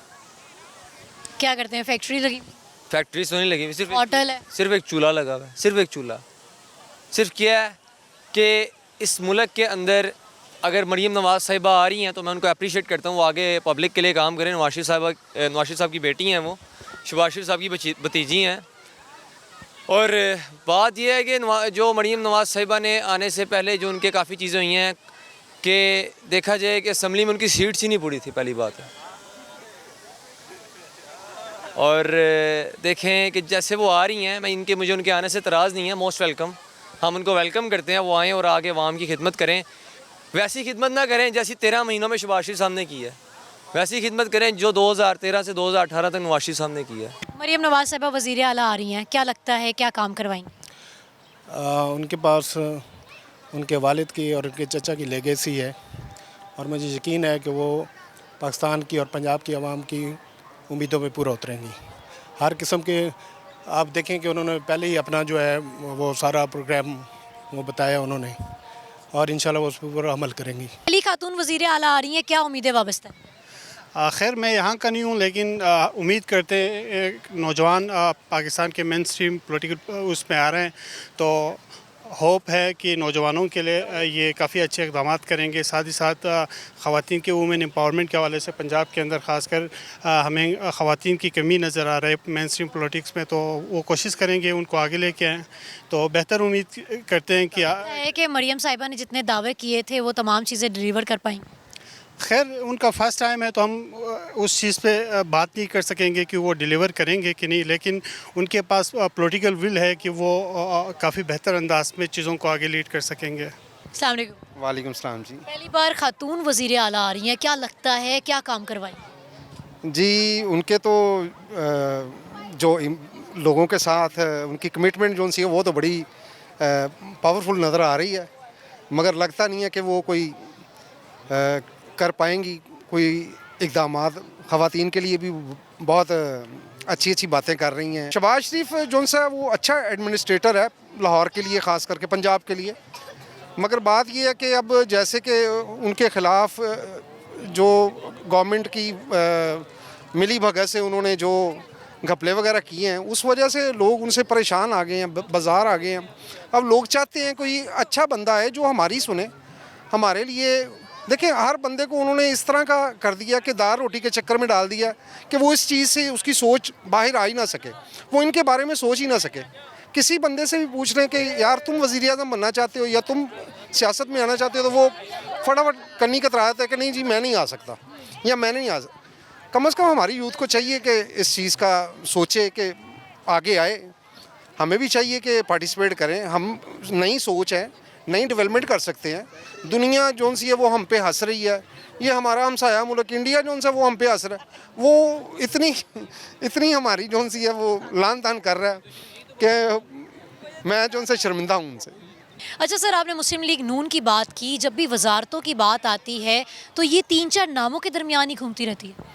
क्या करते हैं? फैक्ट्री लगी, फैक्ट्रीज तो नहीं लगी, सिर्फ होटल है, सिर्फ एक चूल्हा लगा हुआ है, सिर्फ एक चूल्हा। सिर्फ क्या है कि इस मुल्क के अंदर अगर मरियम नवाज साहिबा आ रही हैं तो मैं उनको अप्रिशिएट करता हूँ, वो आगे पब्लिक के लिए काम करें। नवाज शरीफ साहब की बेटी हैं, वो शहबाज शरीफ साहब की भतीजी हैं। और बात यह है कि जो मरियम नवाज साहिबा ने आने से पहले जो उनके काफ़ी चीज़ें हुई हैं कि देखा जाए कि असम्बली में उनकी सीट्स ही नहीं पूरी थी, पहली बात है। और देखें कि जैसे वो आ रही हैं, मुझे उनके आने से एतराज़ नहीं है, मोस्ट वेलकम, हम उनको वेलकम करते हैं। वो आएँ और आगे अवाम की खिदमत करें, वैसी खिदमत ना करें जैसी 13 महीनों में शहबाज शरीफ साहब ने की है, वैसी खिदमत करें जो 2013 से 2018 तक नवाज शरीफ साहब ने की है। मरियम नवाज साहिबा वज़ीर आला आ रही हैं, क्या लगता है क्या काम करवाएंगे? उनके पास उनके वालिद की और उनके चचा की लेगेसी है, और मुझे यकीन है कि वो पाकिस्तान की और पंजाब की आवाम की उम्मीदों में पूरा उतरेंगी। हर किस्म के आप देखें कि उन्होंने पहले ही अपना जो है वो सारा प्रोग्राम वो बताया उन्होंने, और इंशाल्लाह वो उस पर पूरा अमल करेंगी। पहली खातून वज़ीर आला आ रही हैं, क्या उम्मीदें वाबस्ता हैं? खैर मैं यहाँ का नहीं हूँ, लेकिन उम्मीद करते हैं नौजवान पाकिस्तान के मेन स्ट्रीम पोलिटिकल उसमें आ रहे हैं, तो होप है कि नौजवानों के लिए ये काफ़ी अच्छे इक़दाम करेंगे। साथ ही साथ ख़वातीन के वुमेन एम्पावरमेंट के हवाले से पंजाब के अंदर ख़ासकर हमें ख़वातीन की कमी नज़र आ रही है मेन स्ट्रीम पॉलिटिक्स में, तो वो कोशिश करेंगे उनको आगे लेके आएँ, तो बेहतर उम्मीद करते हैं कि मरियम साहिबा ने जितने दावे किए थे वो तमाम चीज़ें डिलीवर कर पाएंगी। खैर उनका फर्स्ट टाइम है तो हम उस चीज़ पे बात नहीं कर सकेंगे कि वो डिलीवर करेंगे कि नहीं, लेकिन उनके पास पॉलिटिकल विल है कि वो काफ़ी बेहतर अंदाज में चीज़ों को आगे लीड कर सकेंगे। अस्सलाम वालेकुम। वालेकुम सलाम जी। पहली बार खातून वज़ीर आला आ रही हैं, क्या लगता है क्या काम करवाएंगे? जी उनके तो जो लोगों के साथ उनकी कमिटमेंट जो सी है वो तो बड़ी पावरफुल नज़र आ रही है, मगर लगता नहीं है कि वो कोई कर पाएंगी कोई इक़दामात। ख़वातीन के लिए भी बहुत अच्छी अच्छी बातें कर रही हैं। शहबाज शरीफ जो सा वो अच्छा एडमिनिस्ट्रेटर है लाहौर के लिए, ख़ास करके पंजाब के लिए, मगर बात ये है कि अब जैसे कि उनके ख़िलाफ़ जो गवर्नमेंट की मिली भगत से उन्होंने जो घपले वगैरह किए हैं, उस वजह से लोग उनसे परेशान आ गए हैं, बाज़ार आ गए हैं। अब लोग चाहते हैं कोई अच्छा बंदा है जो हमारी सुने, हमारे लिए। देखिए, हर बंदे को उन्होंने इस तरह का कर दिया कि दाल रोटी के चक्कर में डाल दिया कि वो इस चीज़ से उसकी सोच बाहर आ ही ना सके, वो इनके बारे में सोच ही ना सके। किसी बंदे से भी पूछ लें कि यार तुम वज़ीर आज़म बनना चाहते हो या तुम सियासत में आना चाहते हो, तो वो फटाफट कन्नी कतरा देता है कि नहीं जी मैं नहीं आ सकता या मैं नहीं आ सकता। कम से कम हमारी यूथ को चाहिए कि इस चीज़ का सोचे कि आगे आए। हमें भी चाहिए कि पार्टिसिपेट करें। हम नई सोच है, नई डेवलपमेंट कर सकते हैं। दुनिया जोन सी है वो हम पे हंस रही है, ये हमारा हमसाया मुल्क इंडिया जोन सा वो हम पे हंस रहा है, वो इतनी हमारी जोन सी है वो लान तान कर रहा है कि मैं जोन से शर्मिंदा हूँ उनसे। अच्छा सर, आपने मुस्लिम लीग नून की बात की, जब भी वजारतों की बात आती है तो ये 3-4 नामों के दरमियान ही घूमती रहती है।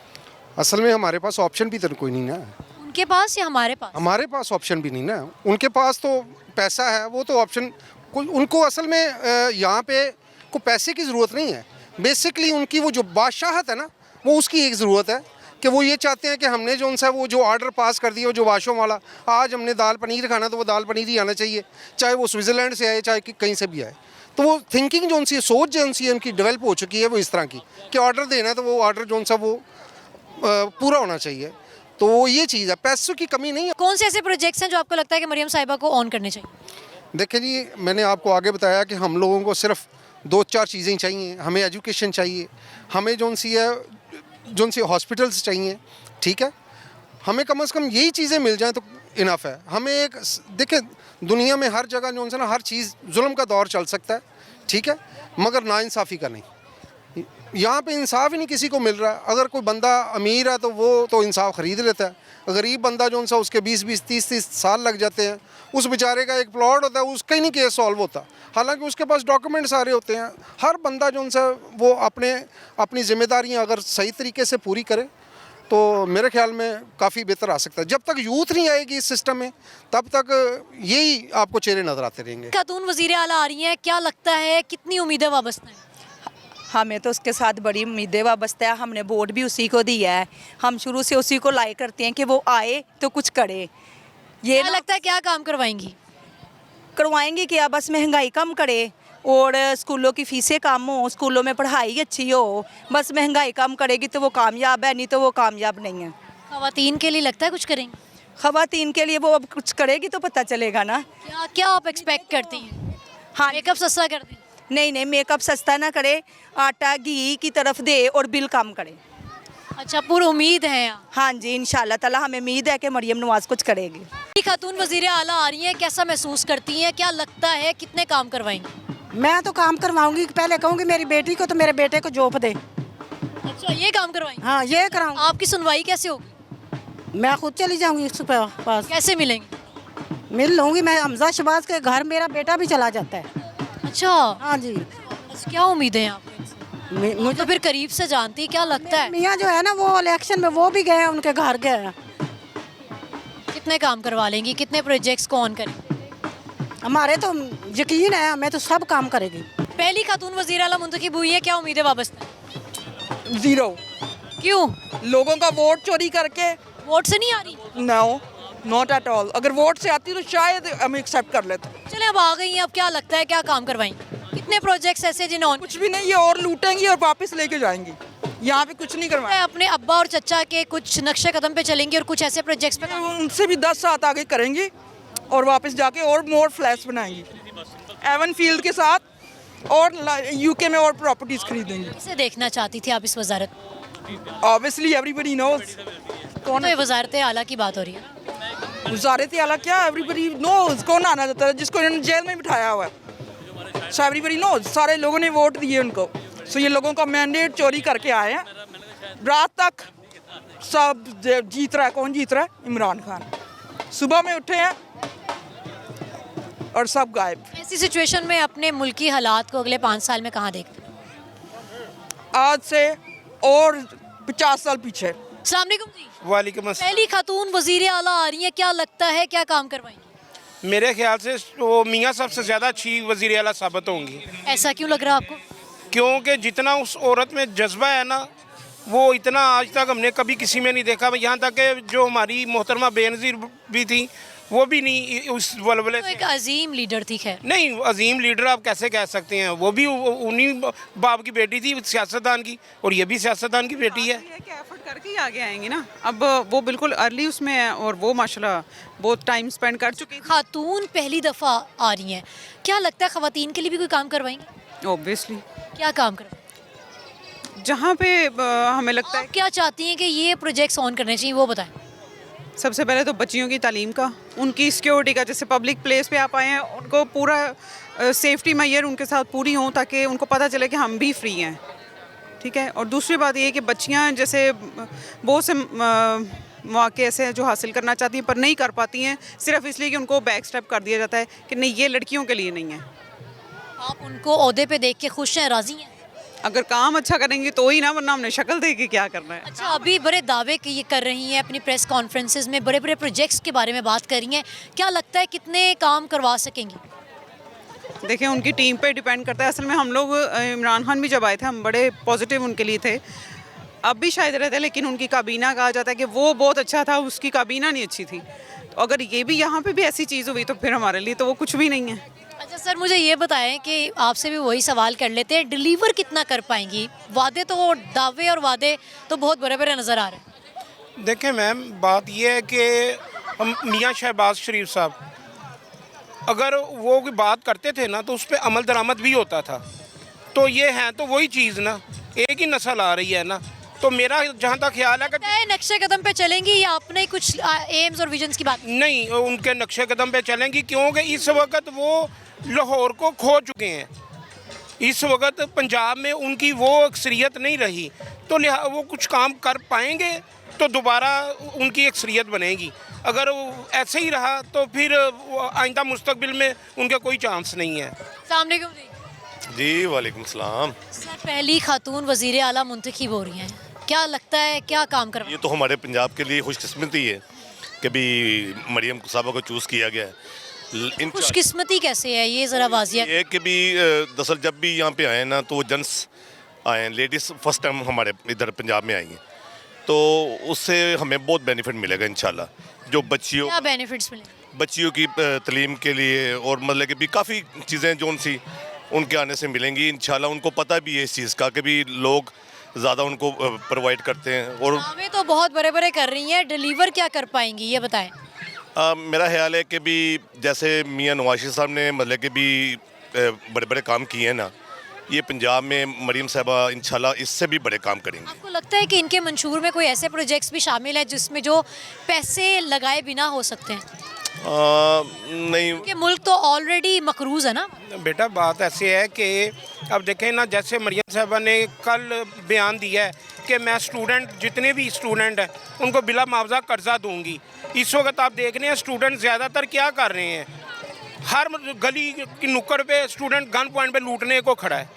असल में हमारे पास ऑप्शन भी तो कोई नहीं ना, उनके पास या हमारे पास? हमारे पास ऑप्शन भी नहीं ना। उनके पास तो पैसा है, वो तो ऑप्शन उनको असल में यहाँ पे को पैसे की ज़रूरत नहीं है। बेसिकली उनकी वो जो बादशाहत है ना, वो उसकी एक ज़रूरत है कि वो ये चाहते हैं कि हमने जो उनसे वो जो ऑर्डर पास कर दिया, जो वाशों वाला, आज हमने दाल पनीर खाना तो वो दाल पनीर ही आना चाहिए, चाहे वो स्विट्ज़रलैंड से आए चाहे कहीं से भी आए। तो वो थिंकिंग जो उनसी सोच जो उनसी उनकी डेवलप हो चुकी है वो इस तरह की कि ऑर्डर देना है तो वो ऑर्डर जो उनसा वो पूरा होना चाहिए। तो ये चीज़ है, पैसों की कमी नहीं है। कौन से ऐसे प्रोजेक्ट्स हैं जो आपको लगता है कि मरियम साहिबा को ऑन करने चाहिए? देखिए जी, मैंने आपको आगे बताया कि हम लोगों को सिर्फ 2-4 चीज़ें चाहिए। हमें एजुकेशन चाहिए, हमें जो सी हॉस्पिटल्स चाहिए, ठीक है। हमें कम से कम यही चीज़ें मिल जाएं तो इनफ है। हमें एक देखिए, दुनिया में हर जगह जो ना हर चीज़ जुल्म का दौर चल सकता है, ठीक है, मगर नाइंसाफ़ी का नहीं। यहाँ पे इंसाफ ही नहीं किसी को मिल रहा। अगर कोई बंदा अमीर है तो वो तो इंसाफ ख़रीद लेता है, गरीब बंदा जो सा उसके 20-20, 30-30 साल लग जाते हैं। उस बेचारे का एक प्लॉट होता है, उसका ही नहीं केस सॉल्व होता, हालांकि उसके पास डॉक्यूमेंट सारे होते हैं। हर बंदा जो सा वो अपनी जिम्मेदारियाँ अगर सही तरीके से पूरी करे तो मेरे ख्याल में काफ़ी बेहतर आ सकता है। जब तक यूथ नहीं आएगी इस सिस्टम में, तब तक यही आपको चेहरे नज़र आते रहेंगे। खातून वज़ीर आला आ रही हैं, क्या लगता है कितनी उम्मीदें वाबस्ता हैं? हमें तो उसके साथ बड़ी उम्मीदें वाबस्ता है। हमने वोट भी उसी को दिया है, हम शुरू से उसी को लाइक करते हैं कि वो आए तो कुछ करे। ये क्या लगता है क्या काम करवाएंगी? करवाएंगे क्या, बस महंगाई कम करे और स्कूलों की फ़ीसें कम हो, स्कूलों में पढ़ाई अच्छी हो। बस महंगाई कम करेगी तो वो कामयाब है, नहीं तो वो कामयाब नहीं है। ख़वातीन के लिए लगता है कुछ करेंगे? ख़वातीन के लिए वो अब कुछ करेगी तो पता चलेगा ना। क्या आप एक्सपेक्ट करती हैं? हाँ, मेकअप सस्ता कर दें? नहीं, मेकअप सस्ता ना करे, आटा घी की तरफ दे और बिल कम करे। अच्छा, पूरी उम्मीद है? हाँ जी, इंशाल्लाह ताला हमें उम्मीद है कि मरियम नवाज कुछ करेगी। खातून वज़ीर आला आ रही हैं, कैसा महसूस करती हैं? क्या लगता है कितने काम करवाएंगी? मैं तो काम करवाऊंगी, पहले कहूँगी मेरी बेटी को तो मेरे बेटे को जॉब दे। अच्छा, ये काम करवाएंगे? हाँ, ये कराऊंगी। आपकी सुनवाई कैसे होगी? मैं खुद चली जाऊंगी उसके पास। कैसे मिलेंगे? मिल लूंगी मैं। हमजा शहबाज के घर मेरा बेटा भी चला जाता है। अच्छा, हाँ जी। क्या उम्मीदें हैं आपको इनसे? मुझे तो फिर करीब से जानती, क्या लगता है? मियाँ जो है ना वो इलेक्शन में वो भी गए, उनके घर गए। कितने काम करवा लेंगी, कितने प्रोजेक्ट्स को ऑन करेंगे? हमारे तो यकीन है, हमें तो सब काम करेगी। पहली खातून वज़ीर आला मुंतखब हुई है, क्या उम्मीदें वाबस्ता है? 0। क्यों? लोगों का वोट चोरी करके। वोट से नहीं आ रही? No, not at all. अगर वोट से आती तो शायद हम एक्सेप्ट कर लेते। चले, अब आ गई हैं, अब क्या लगता है क्या काम करवाएंगे? कितने प्रोजेक्ट्स ऐसे जिन्होंने? कुछ भी नहीं, ये और लूटेंगी और वापस लेके जाएंगी। यहाँ पे कुछ नहीं करवाएंगे। अपने अब्बा और चचा के कुछ नक्शे कदम पे चलेंगी और कुछ ऐसे प्रोजेक्ट्स पे उनसे भी 10 साल आगे करेंगी और वापस जाके और मोर फ्लैट्स बनाएंगी एवन फील्ड के साथ, और यूके में और प्रॉपर्टीज खरीदेंगी। इसे देखना चाहती थी आप इस वजारत? Obviously everybody knows. कौन है? वजारत आला की बात हो रही है। वजारत आला क्या, एवरीबडी नोज। कौन आना चाहता है जिसको इन्होंने जेल में बिठाया हुआ है? सो एवरीबडी नोज, सारे लोगों ने वोट दिए उनको। सो ये लोगों का मैंडेट चोरी करके आए हैं। रात तक सब जीत रहा है। कौन जीत रहा है? इमरान खान। सुबह में उठे हैं और सब गायब। ऐसी सिचुएशन में अपने मुल्क की हालात को अगले 5 साल में कहाँ देखते हैं? आज से और 50 साल पीछे। अस्सलाम वालेकुम जी। वालेकुम अस्सलाम। पहली खातून वज़ीर आला आ रही है, क्या लगता है क्या काम करवाएंगी? मेरे ख्याल से वो मियाँ साहब से ज़्यादा अच्छी वज़ीर आला साबित होंगी। ऐसा क्यों लग रहा है आपको? क्योंकि जितना उस औरत में जज्बा है ना, वो इतना आज तक हमने कभी किसी में नहीं देखा। यहाँ तक कि जो हमारी मोहतरमा बेनज़ीर भी थी, वो भी नहीं उस वलवले से। एक अजीम लीडर थी। खैर नहीं, अजीम लीडर आप कैसे कह सकते हैं, वो भी उन्हीं बाप की बेटी थी, सियासतदान की, और ये भी सियासतदान की बेटी है। एफर्ट करके ही आगे आएंगी ना। अब वो बिल्कुल अर्ली उसमें है और वो माशाल्लाह बहुत टाइम स्पेंड कर चुकी हैं। खातून पहली दफ़ा आ रही हैं, क्या लगता है ख़वातीन के लिए भी कोई काम करवाएंगी? ऑब्वियसली। क्या काम करवाएंगी? जहाँ पे हमें लगता है क्या चाहती हैं कि ये प्रोजेक्ट्स ऑन करने चाहिए, वो बताएं। सबसे पहले तो बच्चियों की तालीम का, उनकी सिक्योरिटी का, जैसे पब्लिक प्लेस पे आप आए हैं, उनको पूरा सेफ्टी मैयर उनके साथ पूरी हों ताकि उनको पता चले कि हम भी फ्री हैं, ठीक है। और दूसरी बात ये है कि बच्चियां जैसे बहुत से मौके ऐसे हैं जो हासिल करना चाहती हैं पर नहीं कर पाती हैं, सिर्फ इसलिए कि उनको बैक स्टेप कर दिया जाता है कि नहीं, ये लड़कियों के लिए नहीं है। आप उनको ओहदे पे देख के खुश हैं, राज़ी हैं? अगर काम अच्छा करेंगे तो ही ना, वरना हमने शक्ल देख के क्या करना है। अच्छा, अभी बड़े दावे ये कर रही हैं अपनी प्रेस कॉन्फ्रेंसेस में, बड़े बड़े प्रोजेक्ट्स के बारे में बात कर रही हैं, क्या लगता है कितने काम करवा सकेंगी? देखिए, उनकी टीम पे डिपेंड करता है। असल में हम लोग इमरान खान भी जब आए थे, हम बड़े पॉजिटिव उनके लिए थे, अब भी शायद रहते हैं, लेकिन उनकी काबीना कहा जाता है कि वो बहुत अच्छा था, उसकी काबीना नहीं अच्छी थी। तो अगर ये भी यहाँ पे भी ऐसी चीज़ हुई तो फिर हमारे लिए तो वो कुछ भी नहीं है। अच्छा सर, मुझे ये बताएं कि आपसे भी वही सवाल कर लेते हैं, डिलीवर कितना कर पाएंगी? वादे तो, दावे और वादे तो बहुत बड़े बड़े नज़र आ रहे हैं। देखें मैम, बात यह है कि हम मियाँ शहबाज शरीफ साहब अगर वो कोई बात करते थे ना तो उस पर अमल दरामद भी होता था। तो ये है तो वही चीज़ ना, एक ही नस्ल आ रही है ना, तो मेरा जहाँ तक ख्याल है कि नक्शे कदम पे चलेंगी या अपने कुछ एम्स और विजन्स की बात? नहीं, उनके नक्शे कदम पे चलेंगी, क्योंकि इस वक्त वो लाहौर को खो चुके हैं। इस वक्त पंजाब में उनकी वो अक्सरियत नहीं रही, तो वो कुछ काम कर पाएंगे तो दोबारा उनकी अक्सरियत बनेगी। अगर ऐसे ही रहा तो फिर आइंदा मुस्तकबिल में उनका कोई चांस नहीं है। अस्सलाम वालेकुम जी। वालेकुम सलाम। सर, पहली खातून वज़ीर आला मुंतखब हो रही हैं, क्या लगता है क्या काम कर? ये तो हमारे पंजाब के लिए खुशकिस्मती है कि भी मरियम साहबा को चूज़ किया गया है। खुशकिस्मती कैसे है ये ज़रा वाज़िया? ये कि भी दरअसल जब भी यहाँ पे आए ना तो वो जेंट्स आए हैं, लेडीज़ फर्स्ट टाइम हमारे इधर पंजाब में आई हैं, तो उससे हमें बहुत बेनिफिट मिलेगा इंशाल्लाह। जो बच्चियों, क्या बेनिफिट्स मिले? बच्चियों की तालीम के लिए और मतलब कि भी काफ़ी चीज़ें जो सी उनके आने से मिलेंगी इंशाल्लाह। उनको पता भी है इस चीज़ का कि भी लोग ज़्यादा उनको प्रोवाइड करते हैं। और हमें तो बहुत बड़े बड़े कर रही हैं, डिलीवर क्या कर पाएंगी ये बताएं। मेरा ख्याल है कि भी जैसे मियाँ नवाज शरीफ साहब ने मतलब कि भी बड़े बड़े काम किए हैं ना, ये पंजाब में मरियम साहबा इंशाल्लाह इससे भी बड़े काम करेंगे। आपको लगता है कि इनके मंशूर में कोई ऐसे प्रोजेक्ट्स भी शामिल है जिसमें जो पैसे लगाए बिना हो सकते हैं? नहीं, क्योंकि मुल्क तो ऑलरेडी मकरूज है ना। बेटा, बात ऐसे है कि अब देखें ना, जैसे मरियम साहबा ने कल बयान दिया है कि मैं स्टूडेंट, जितने भी स्टूडेंट हैं उनको बिला मुआवजा कर्जा दूंगी। इस वक्त आप देख रहे हैं स्टूडेंट ज़्यादातर क्या कर रहे हैं, हर गली की नुक्कड़ पे स्टूडेंट गन पॉइंट पे लूटने को खड़ा है,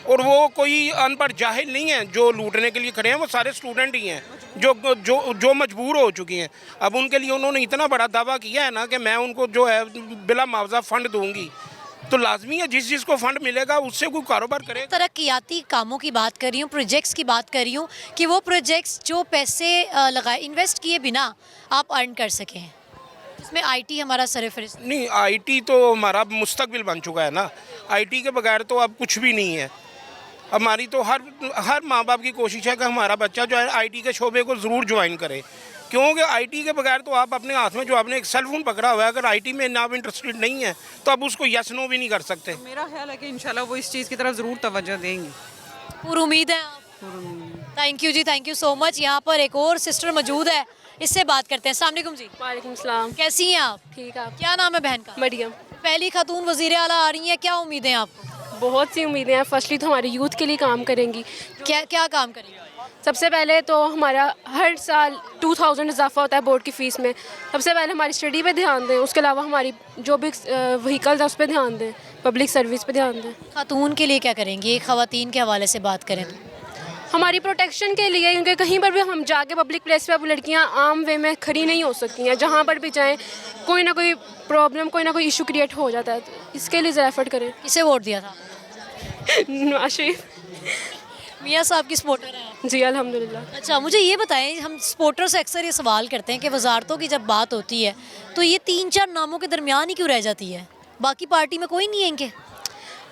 और वो कोई अनपढ़ जाहिल नहीं है जो लूटने के लिए खड़े हैं, वो सारे स्टूडेंट ही हैं जो जो जो मजबूर हो चुकी हैं। अब उनके लिए उन्होंने इतना बड़ा दावा किया है ना कि मैं उनको जो है बिला मुआवजा फ़ंड दूंगी, तो लाजमी है जिस जिसको फ़ंड मिलेगा उससे कोई कारोबार करे। तरक्याती कामों की बात कर रही हूँ, प्रोजेक्ट्स की बात कर रही हूँ कि वो प्रोजेक्ट्स जो पैसे लगाए, इन्वेस्ट किए बिना आप अर्न कर सकें। इसमें आईटी हमारा सरफहरिस्त नहीं, आईटी तो हमारा मुस्तकबिल बन चुका है ना, आईटी के बगैर तो अब कुछ भी नहीं है। हमारी तो हर माँ बाप की कोशिश है कि हमारा बच्चा जो है आईटी के शोबे को ज़रूर ज्वाइन करे, क्योंकि आईटी के बगैर तो आप अपने हाथ में जो आपने एक सेल फोन पकड़ा हुआ है, अगर आईटी में ना आप इंटरेस्टेड नहीं है तो आप उसको यस नो भी नहीं कर सकते। तो मेरा ख्याल है कि इंशाल्लाह वो इस चीज़ की तरफ ज़रूर तवज्जो देंगे। पूरी उम्मीद है आप? Thank you ji, thank you so much. यहाँ पर एक और सिस्टर मौजूद है, इससे बात करते हैं। अस्सलाम वालेकुम जी। वालेकुम सलाम। कैसी हैं आप? ठीक है। क्या नाम है बहन का? मरियम। पहली खातून वज़ीर आला आ रही हैं, क्या उम्मीदें हैं आपको? बहुत सी उम्मीदें हैं। फर्स्टली तो हमारे यूथ के लिए काम करेंगी। क्या क्या काम करेंगी? सबसे पहले तो हमारा हर साल 2000 इजाफा होता है बोर्ड की फ़ीस में, सबसे पहले हमारी स्टडी पे ध्यान दें, उसके अलावा हमारी जो भी व्हीकल्स है उस पर ध्यान दें, पब्लिक सर्विस पे ध्यान दें। खातून के लिए क्या करेंगी? ख़वातीन के हवाले से बात करें तो हमारी प्रोटेक्शन के लिए, क्योंकि कहीं पर भी हम जाके पब्लिक प्लेस पे अब लड़कियां आम वे में खड़ी नहीं हो सकती हैं, जहाँ पर भी जाएं कोई ना कोई प्रॉब्लम, कोई ना कोई इशू क्रिएट हो जाता है, तो इसके लिए ज़रा एफर्ट करें। किसे वोट दिया था? नवाज शरीफ। मियाँ साहब की सपोर्टर हैं। जी अल्हम्दुलिल्लाह। अच्छा, मुझे ये बताएं, हम सपोर्टर से अक्सर ये सवाल करते हैं कि वजारतों की जब बात होती है तो ये 3-4 नामों के दरमियान ही क्यों रह जाती है? बाकी पार्टी में कोई नहीं है इनके?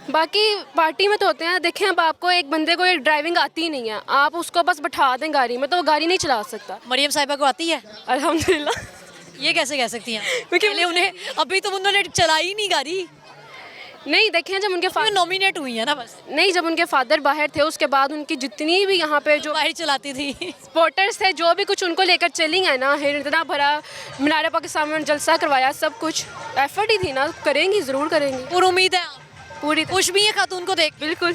बाकी पार्टी में तो होते हैं। देखें, अब आपको एक बंदे को एक ड्राइविंग आती ही नहीं है, आप उसको बस बैठा दें गाड़ी में तो वो गाड़ी नहीं चला सकता। मरियम साहिबा को आती है? अल्हम्दुलिल्लाह। ये कैसे कह सकती हैं? क्योंकि उन्हें अभी तो उन्होंने चलाई ही नहीं गाड़ी। नहीं, देखें, जब उनके फादर नॉमिनेट हुई है ना बस। नहीं, जब उनके फादर बाहर थे उसके बाद उनकी जितनी भी यहाँ पे जो बाहर चलाती थी सपोर्टर्स थे, जो भी कुछ उनको लेकर चली है ना, इतना भरा मीनार पाकिस्तान में जलसा करवाया, सब कुछ एफर्ट ही थी ना। करेंगी, ज़रूर करेंगी, पूरी उम्मीद है। पूरी खुश भी है खातून को देख? बिल्कुल।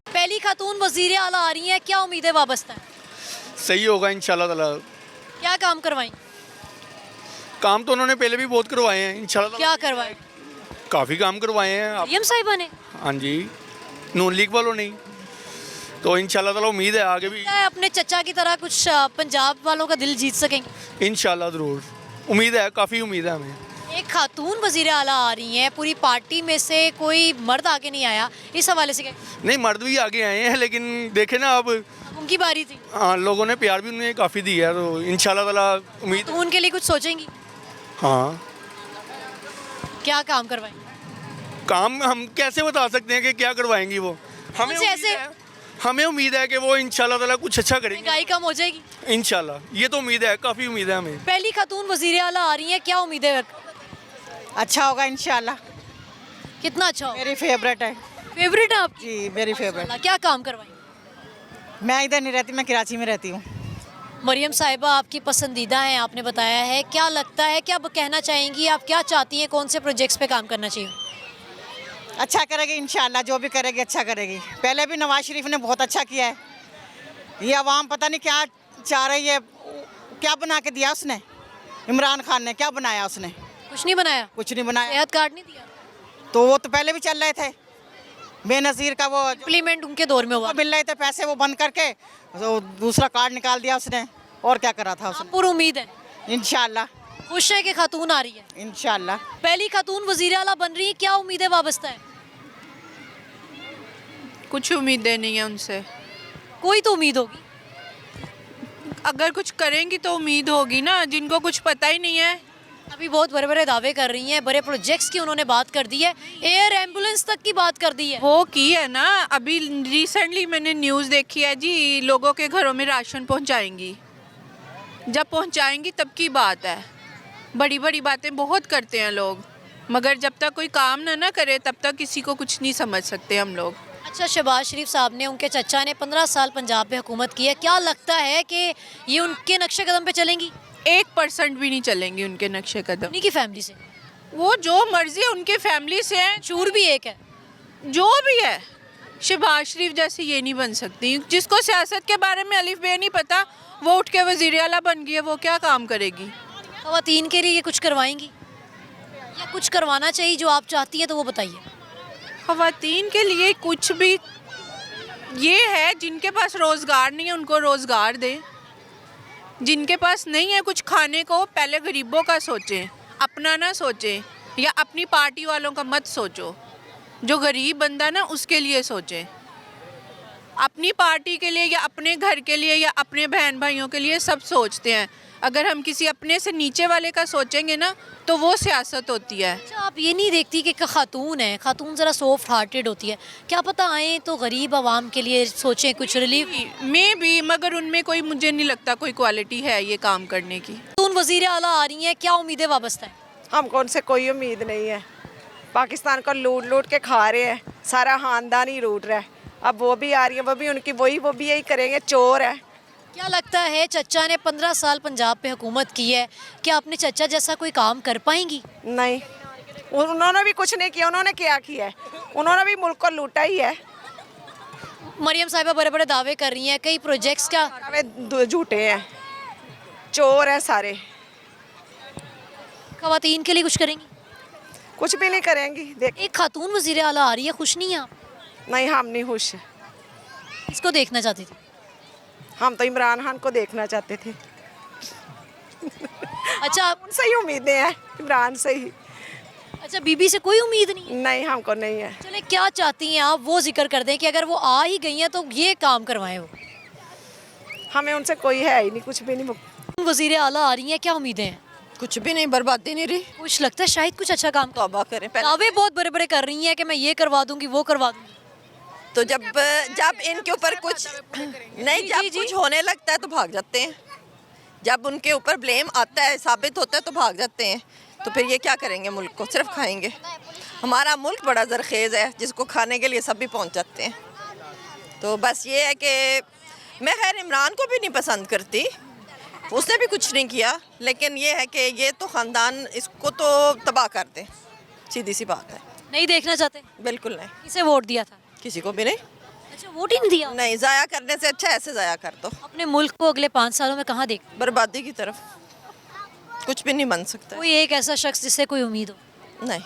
पहली खातून वजीर आला आ रही हैं, क्या उम्मीदें वाबस्ता है? सही होगा इंशाल्लाह ताला। क्या काम करवाएं? काम तो उन्होंने पहले भी बहुत करवाए हैं इंशाल्लाह। क्या करवाएं? काफ़ी काम करवाए हैं। मरियम साहिबा ने? हाँ जी, नून लीग वालों ने। तो इंशाल्लाह ताला उम्मीद है आगे भी अपने चचा की तरह कुछ पंजाब वालों का दिल जीत सकेंगे? इंशाल्लाह ज़रूर, उम्मीद है, काफ़ी उम्मीद है हमें। एक खातून वजीर आला आ रही हैं, पूरी पार्टी में से कोई मर्द आगे नहीं आया, इस हवाले से क्या? नहीं, मर्द भी आगे आए हैं, लेकिन देखे ना अब उनकी बारी थी। हाँ, लोगों ने प्यार भी उन्हें काफ़ी दिया है, तो इंशाल्लाह ताला उम्मीद। तो उनके लिए कुछ सोचेंगी? हाँ। क्या काम करवाएं? काम हम कैसे बता सकते हैं कि क्या करवाएंगी वो? हमें उम्मीद है कि वो इंशाल्लाह ताला कुछ अच्छा करेंगे। महंगाई कम हो जाएगी इंशाल्लाह, ये तो उम्मीद है, काफ़ी उम्मीद है हमें। पहली खातून वजीर आला आ रही हैं, क्या उम्मीद है? अच्छा होगा इंशाल्लाह। कितना अच्छा होगा? मेरी फेवरेट है। फेवरेट है आप? जी, मेरी फेवरेट। क्या काम करवाएं? मैं इधर नहीं रहती, मैं कराची में रहती हूँ। मरियम साहिबा आपकी पसंदीदा हैं, आपने बताया है। क्या लगता है, क्या कहना चाहेंगी, आप क्या चाहती हैं, कौन से प्रोजेक्ट्स पे काम करना चाहिए? अच्छा करेगी इंशाल्लाह, जो भी करेगी अच्छा करेगी। पहले भी नवाज शरीफ ने बहुत अच्छा किया है। ये अवाम पता नहीं क्या चाह रही है। क्या बना के दिया उसने? इमरान खान ने क्या बनाया? उसने कुछ नहीं बनाया। कुछ नहीं बनाया। सेहत कार्ड नहीं दिया तो वो तो पहले भी चल रहे थे। बेनज़ीर का वो इम्प्लीमेंट उनके दौर में हुआ, मिल रहे थे पैसे, वो बंद करके तो दूसरा कार्ड निकाल दिया उसने। और क्या करा था उसने? पूरी उम्मीद है इंशाल्लाह। खुश है कि खातून आ रही है? इंशाल्लाह। पहली खातून वजीर आला बन रही है, क्या उम्मीदें वाबस्ता है? कुछ उम्मीदें नहीं है उनसे। कोई तो उम्मीद होगी। अगर कुछ करेंगी तो उम्मीद होगी ना, जिनको कुछ पता ही नहीं है। अभी बहुत बड़े बड़े दावे कर रही हैं, बड़े प्रोजेक्ट्स की उन्होंने बात कर दी है, एयर एम्बुलेंस तक की बात कर दी है। वो की है ना, अभी रिसेंटली मैंने न्यूज़ देखी है जी, लोगों के घरों में राशन पहुंचाएंगी। जब पहुंचाएंगी तब की बात है। बड़ी बड़ी बातें बहुत करते हैं लोग, मगर जब तक कोई काम ना करे तब तक किसी को कुछ नहीं समझ सकते हम लोग। अच्छा, शहबाज शरीफ साहब ने, उनके चचा ने 15 साल पंजाब में हुकूमत की है, क्या लगता है कि ये उनके नक्शे कदम पे चलेंगी? 1% भी नहीं चलेंगी उनके नक्शे कदम। उन्हीं की फैमिली से? वो जो मर्जी है उनके फैमिली से है। चूर भी एक है, जो भी है। शहबाज शरीफ जैसे ये नहीं बन सकती। जिसको सियासत के बारे में अलिफ बे नहीं पता, वो उठ के वज़ीर आला बन गई है, वो क्या काम करेगी? ख़वातीन के लिए ये कुछ करवाएंगी या कुछ करवाना चाहिए जो आप चाहती हैं, तो वो बताइए। ख़वातीन के लिए कुछ भी ये है, जिनके पास रोज़गार नहीं है उनको रोज़गार दें। जिनके पास नहीं है कुछ खाने को, पहले गरीबों का सोचें, अपना ना सोचें, या अपनी पार्टी वालों का मत सोचो। जो गरीब बंदा ना उसके लिए सोचें। अपनी पार्टी के लिए या अपने घर के लिए या अपने बहन भाइयों के लिए सब सोचते हैं। अगर हम किसी अपने से नीचे वाले का सोचेंगे ना तो वो सियासत होती है। अच्छा, आप ये नहीं देखती कि खातून है, खातून ज़रा सॉफ्ट हार्टेड होती है, क्या पता आए तो गरीब आवाम के लिए सोचें, कुछ रिलीफ में भी, मगर उनमें कोई, मुझे नहीं लगता कोई क्वालिटी है ये काम करने की। खातून वज़ीर आला आ रही हैं, क्या उम्मीदें वाबस्ता है? हमको उनसे कोई उम्मीद नहीं है। पाकिस्तान को लूट लूट के खा रहे हैं, सारा ख़ानदान ही लूट रहा है। अब वो भी आ रही है, वो भी उनकी वो भी यही करेंगे, चोर है। क्या लगता है, चचा ने 15 साल पंजाब पे हुकूमत की है, क्या अपने चचा जैसा कोई काम कर पाएंगी? नहीं, उन्होंने भी कुछ नहीं किया। उन्होंने क्या किया है? उन्होंने भी मुल्क को लूटा ही है। मरियम साहिबा बड़े बड़े दावे कर रही हैं, कई प्रोजेक्ट्स का झूठे हैं, चोर हैं सारे। ख़वातीन के लिए कुछ करेंगी? कुछ भी नहीं करेंगी। एक खातून वज़ीर आला आ रही है, खुश नहीं है आप? नहीं, हम नहीं खुश। इसको देखना चाहती थी? हम तो इमरान खान को देखना चाहते थे। अच्छा उनसे ही उम्मीदें हैं, इमरान से ही। अच्छा, बीबी से कोई उम्मीद नहीं? नहीं, हमको नहीं है। चले, क्या चाहती हैं आप वो जिक्र कर दें कि अगर वो आ ही गई हैं तो ये काम करवाएं वो। हमें उनसे कोई है ही नहीं, कुछ भी नहीं। वज़ीर आला आ रही हैं, क्या उम्मीदें हैं? कुछ भी नहीं, बर्बादी नहीं रही। कुछ लगता है शायद कुछ अच्छा काम तौबा करें। दावे बहुत बड़े बड़े कर रही हैं कि मैं ये करवा दूंगी वो करवा दूंगी। तो जब इनके ऊपर कुछ नहीं, जब कुछ होने लगता है तो भाग जाते हैं। जब उनके ऊपर ब्लेम आता है, साबित होता है तो भाग जाते हैं। तो फिर ये क्या करेंगे? मुल्क को सिर्फ खाएंगे। हमारा मुल्क बड़ा ज़रखेज़ है जिसको खाने के लिए सब भी पहुंच जाते हैं। तो बस ये है कि मैं खैर इमरान को भी नहीं पसंद करती, उसने भी कुछ नहीं किया, लेकिन ये है कि ये तो ख़ानदान इसको तो तबाह कर दे, सीधी सी बात है। नहीं देखना चाहते? बिल्कुल नहीं। किसे वोट दिया था? किसी को भी नहीं। अच्छा, वोट ही नहीं दिया? नहीं, ज़ाया करने से अच्छा ऐसे ज़ाया कर दो। अपने मुल्क को अगले 5 सालों में कहाँ देख? बर्बादी की तरफ। कुछ भी नहीं बन सकता। कोई एक ऐसा शख्स जिससे कोई उम्मीद हो? नहीं,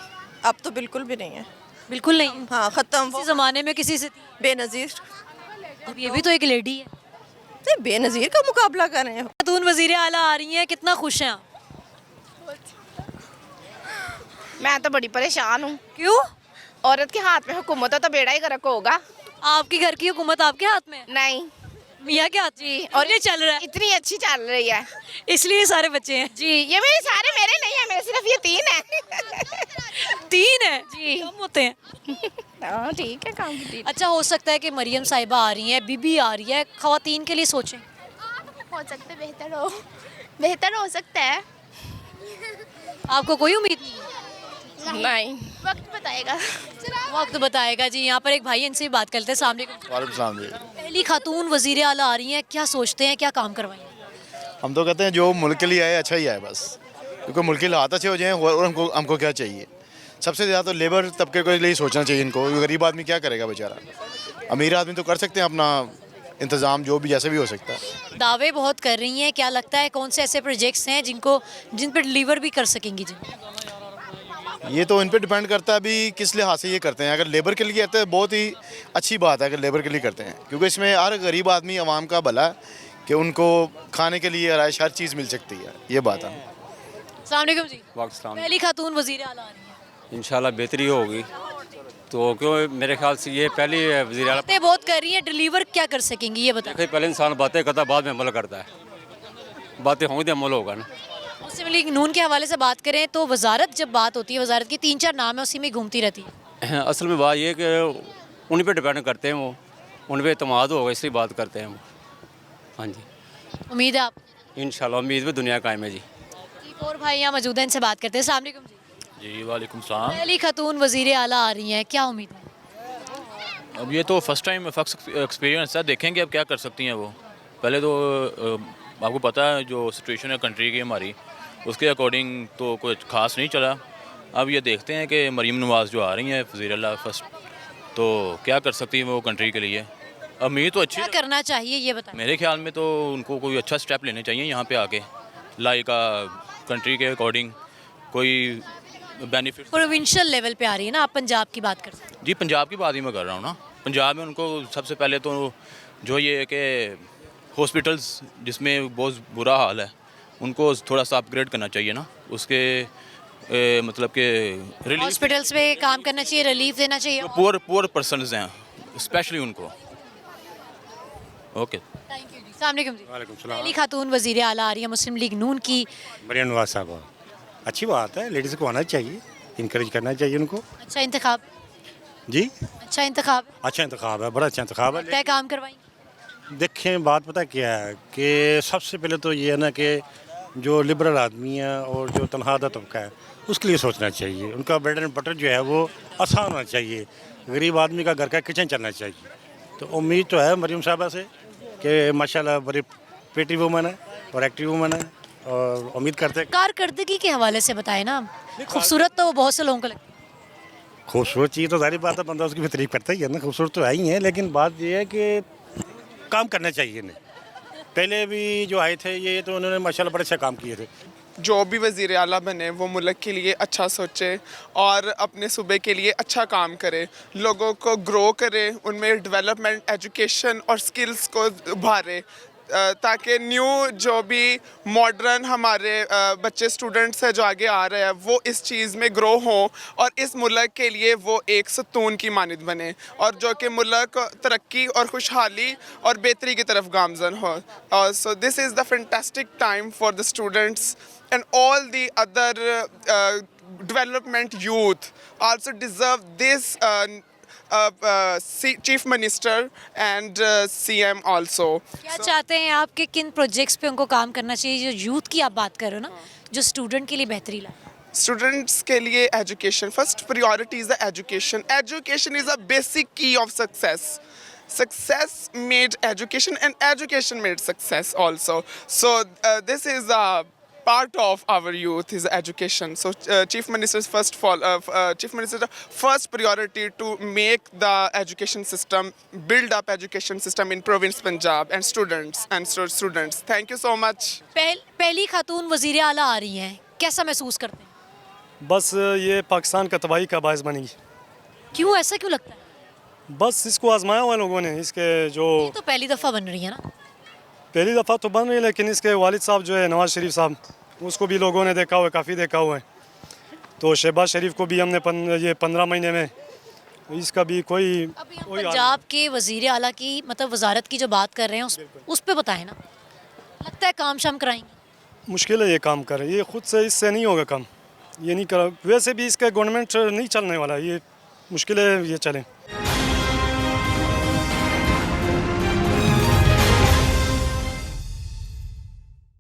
अब तो बिल्कुल भी नहीं है। बिल्कुल नहीं? हाँ, ख़त्म। इसी ज़माने में किसी से बेनज़ीर। अब ये भी तो एक लेडी है। नहीं, बेनज़ीर का मुकाबला कर रहे हैं। खातून वज़ीर आला आ रही हैं, कितना खुश हैं आप? मैं तो बड़ी परेशान हूँ। क्यों? औरत के हाथ में हुकूमत हो तो बेड़ा ही गर्क होगा। आपके घर की हुकूमत आपके हाथ में? नहीं, मियाँ के हाथ जी। और ये चल रहा है, इतनी अच्छी चल रही है, इसलिए सारे बच्चे हैं जी। ये मेरे सारे मेरे नहीं है, मेरे सिर्फ ये 3 है। 3 है जी, कम होते हैं। हाँ ठीक है, काम की। अच्छा, हो सकता है कि मरियम साहिबा आ रही हैं, बीबी आ रही है, ख़वातीन के लिए सोचें। हो सकता है बेहतर हो सकता है। आपको कोई उम्मीद नहीं है? नहीं, वक्त बताएगा। वक्त बताएगा जी। यहाँ पर एक भाई, इनसे भी बात करते हैं। सामने पहली खातून वज़ीर आला आ रही हैं, क्या सोचते हैं, क्या काम करवाएंगे? हम तो कहते हैं जो मुल्क के लिए आए अच्छा ही आए बस, क्योंकि मुल्क के हालात अच्छे हो जाएं और हमको क्या चाहिए। सबसे ज़्यादा तो लेबर तबके के लिए सोचना चाहिए इनको। गरीब आदमी क्या करेगा बेचारा? अमीर आदमी तो कर सकते हैं अपना इंतज़ाम, जो भी जैसे भी हो सकता है। दावे बहुत कर रही हैं, क्या लगता है कौन से ऐसे प्रोजेक्ट्स हैं जिन पर डिलीवर भी कर सकेंगी जी? ये तो इन पे डिपेंड करता है अभी किस लिहाज से ये करते हैं। अगर लेबर के लिए कहते हैं बहुत ही अच्छी बात है अगर लेबर के लिए करते हैं, क्योंकि इसमें हर गरीब आदमी आवाम का भला है कि उनको खाने के लिए आराइश हर चीज़ मिल सकती है। ये बात है। अस्सलाम वालेकुम जी। पहली खातून वज़ीर आला आ रही है, इंशाल्लाह बेहतरी होगी। तो क्यों मेरे ख्याल से ये पहली वज़ीर आला। बातें बहुत कर रही है, डिलीवर क्या कर सकेंगी ये बताएं। पहले इंसान बातें करता, बाद में अमल करता है। बातें होंगी तो अमल होगा ना। मुस्लिम लीग नून के हवाले से बात करें तो वजारत जब बात होती है, वजारत की 3-4 नाम है, उसी में घूमती रहती है। असल में बात ये कि उन पे डिपेंड करते हैं, वो उन पे एतमाद होगा इसलिए बात करते हैं वो। हाँ जी, उम्मीद है आप? इंशाल्लाह उम्मीद में दुनिया कायम है जी। एक और भाई यहाँ मौजूद हैं, इनसे बात करते हैं। अस्सलाम वालेकुम जी। जी वालेकुम सलाम। पहली खातून वज़ीर आला आ रही हैं, क्या उम्मीद है? अब ये तो फर्स्ट टाइम फर्स्ट एक्सपीरियंस है, देखेंगे अब क्या कर सकती हैं वो। पहले तो आपको पता है जो सिचुएशन है कंट्री की हमारी, उसके अकॉर्डिंग तो कुछ खास नहीं चला। अब ये देखते हैं कि मरीम नवाज़ जो आ रही हैं वज़ीर आला फर्स्ट, तो क्या कर सकती है वो कंट्री के लिए। उम्मीद तो अच्छी क्या करना चाहिए ये बताएं। मेरे ख्याल में तो उनको कोई अच्छा स्टेप लेने चाहिए यहाँ पे आके, लाइक कंट्री के अकॉर्डिंग कोई बेनिफिट। प्रोविंशियल लेवल पे आ रही है ना, आप पंजाब की बात कर सकते हैं। जी, पंजाब की बात ही मैं कर रहा हूँ ना। पंजाब में उनको सबसे पहले तो जो ये है कि हॉस्पिटल्स जिसमें बहुत बुरा हाल है, उनको थोड़ा सा अपग्रेड करना चाहिए ना। उसके मतलब के हॉस्पिटल्स पे काम करना चाहिए, रिलीफ देना चाहिए। पुअर पर्सनस हैं स्पेशली उनको। ओके, थैंक यू जी। अस्सलाम वालेकुम जी। वालेकुम सलाम। पहली खातून वज़ीर आला आ रही है मुस्लिम लीग नून की। मरियम नवाज साहब, अच्छी बात है, लेडीज़ को आना चाहिए, इनकरेज करना चाहिए उनको। अच्छा इंतखाब? जी, अच्छा इंतखाब, अच्छा इंतखाब है, बड़ा अच्छा इंतखाब है। तय काम करवाएंगे। देखें बात पता क्या है कि सबसे पहले तो ये है ना कि जो लिबरल आदमी है और जो तनख्वाह तबका है उसके लिए सोचना चाहिए। उनका ब्रेड एंड बटर जो है वो आसान होना चाहिए। गरीब आदमी का घर का किचन चलना चाहिए। तो उम्मीद तो है मरियम साहबा से कि माशाल्लाह बड़ी प्रिटी वूमन है और एक्टिव वूमन है, और उम्मीद करते हैं। कारकर्दगी के हवाले से बताएं ना, खूबसूरत तो वो बहुत से लोगों को लगता है। खूबसूरत चीज़ तो सारी बात है, बंदा उसकी भी तारीफ करता ही है ना। खूबसूरत तो है ही है, लेकिन बात ये है कि काम करना चाहिए इन्हें। पहले भी जो आए थे ये तो उन्होंने माशाल्लाह बड़े अच्छे काम किए थे। जो भी वज़ीर आला बने वो मुल्क के लिए अच्छा सोचे और अपने सूबे के लिए अच्छा काम करे, लोगों को ग्रो करे, उनमें डेवलपमेंट, एजुकेशन और स्किल्स को उभारे, ताकि न्यू जो भी मॉडर्न हमारे बच्चे स्टूडेंट्स हैं जो आगे आ रहे हैं वो इस चीज़ में ग्रो हों और इस मुल्क के लिए वो एक सतून की मानद बने और जो कि मुल्क तरक्की और खुशहाली और बेहतरी की तरफ गामजन हो. So this is the fantastic time for the students and all the other development youth also deserve this Chief Minister and CM also. क्या चाहते हैं आप कि किन प्रोजेक्ट्स पे उनको काम करना चाहिए, जो यूथ की आप बात कर रहे हो ना, जो स्टूडेंट के लिए बेहतरी लाए? Students के लिए education, first priority is the education. Education is a basic key of success. Success made education and education made success also. So this is a part of our youth is education. So Chief Minister's first priority to make the education system, build up education system in province Punjab and students. Thank you so much. पहली खातून वज़ीर आला आ रही हैं, कैसा महसूस करते हैं? बस ये पाकिस्तान का तबाही का बायस बनेगी. क्यों, ऐसा क्यों लगता है? बस इसको आजमाया हुआ लोगों ने. इसके जो ये तो पहली दफ़ा बन रही है ना. पहली दफ़ा तो बन रही है, लेकिन इसके वालिद साहब जो है नवाज़ शरीफ साहब, उसको भी लोगों ने देखा हुआ है, काफ़ी देखा हुआ है. तो शहबाज शरीफ को भी हमने ये 15 महीने में इसका भी कोई पंजाब के वज़ीर आला की मतलब वजारत की जो बात कर रहे हैं उस पे बताएं ना. लगता है काम शाम कराएंगे? मुश्किल है ये काम करें, ये खुद से इससे नहीं होगा काम, ये नहीं करा. वैसे भी इसका गवर्नमेंट नहीं चलने वाला, ये मुश्किल है ये चले.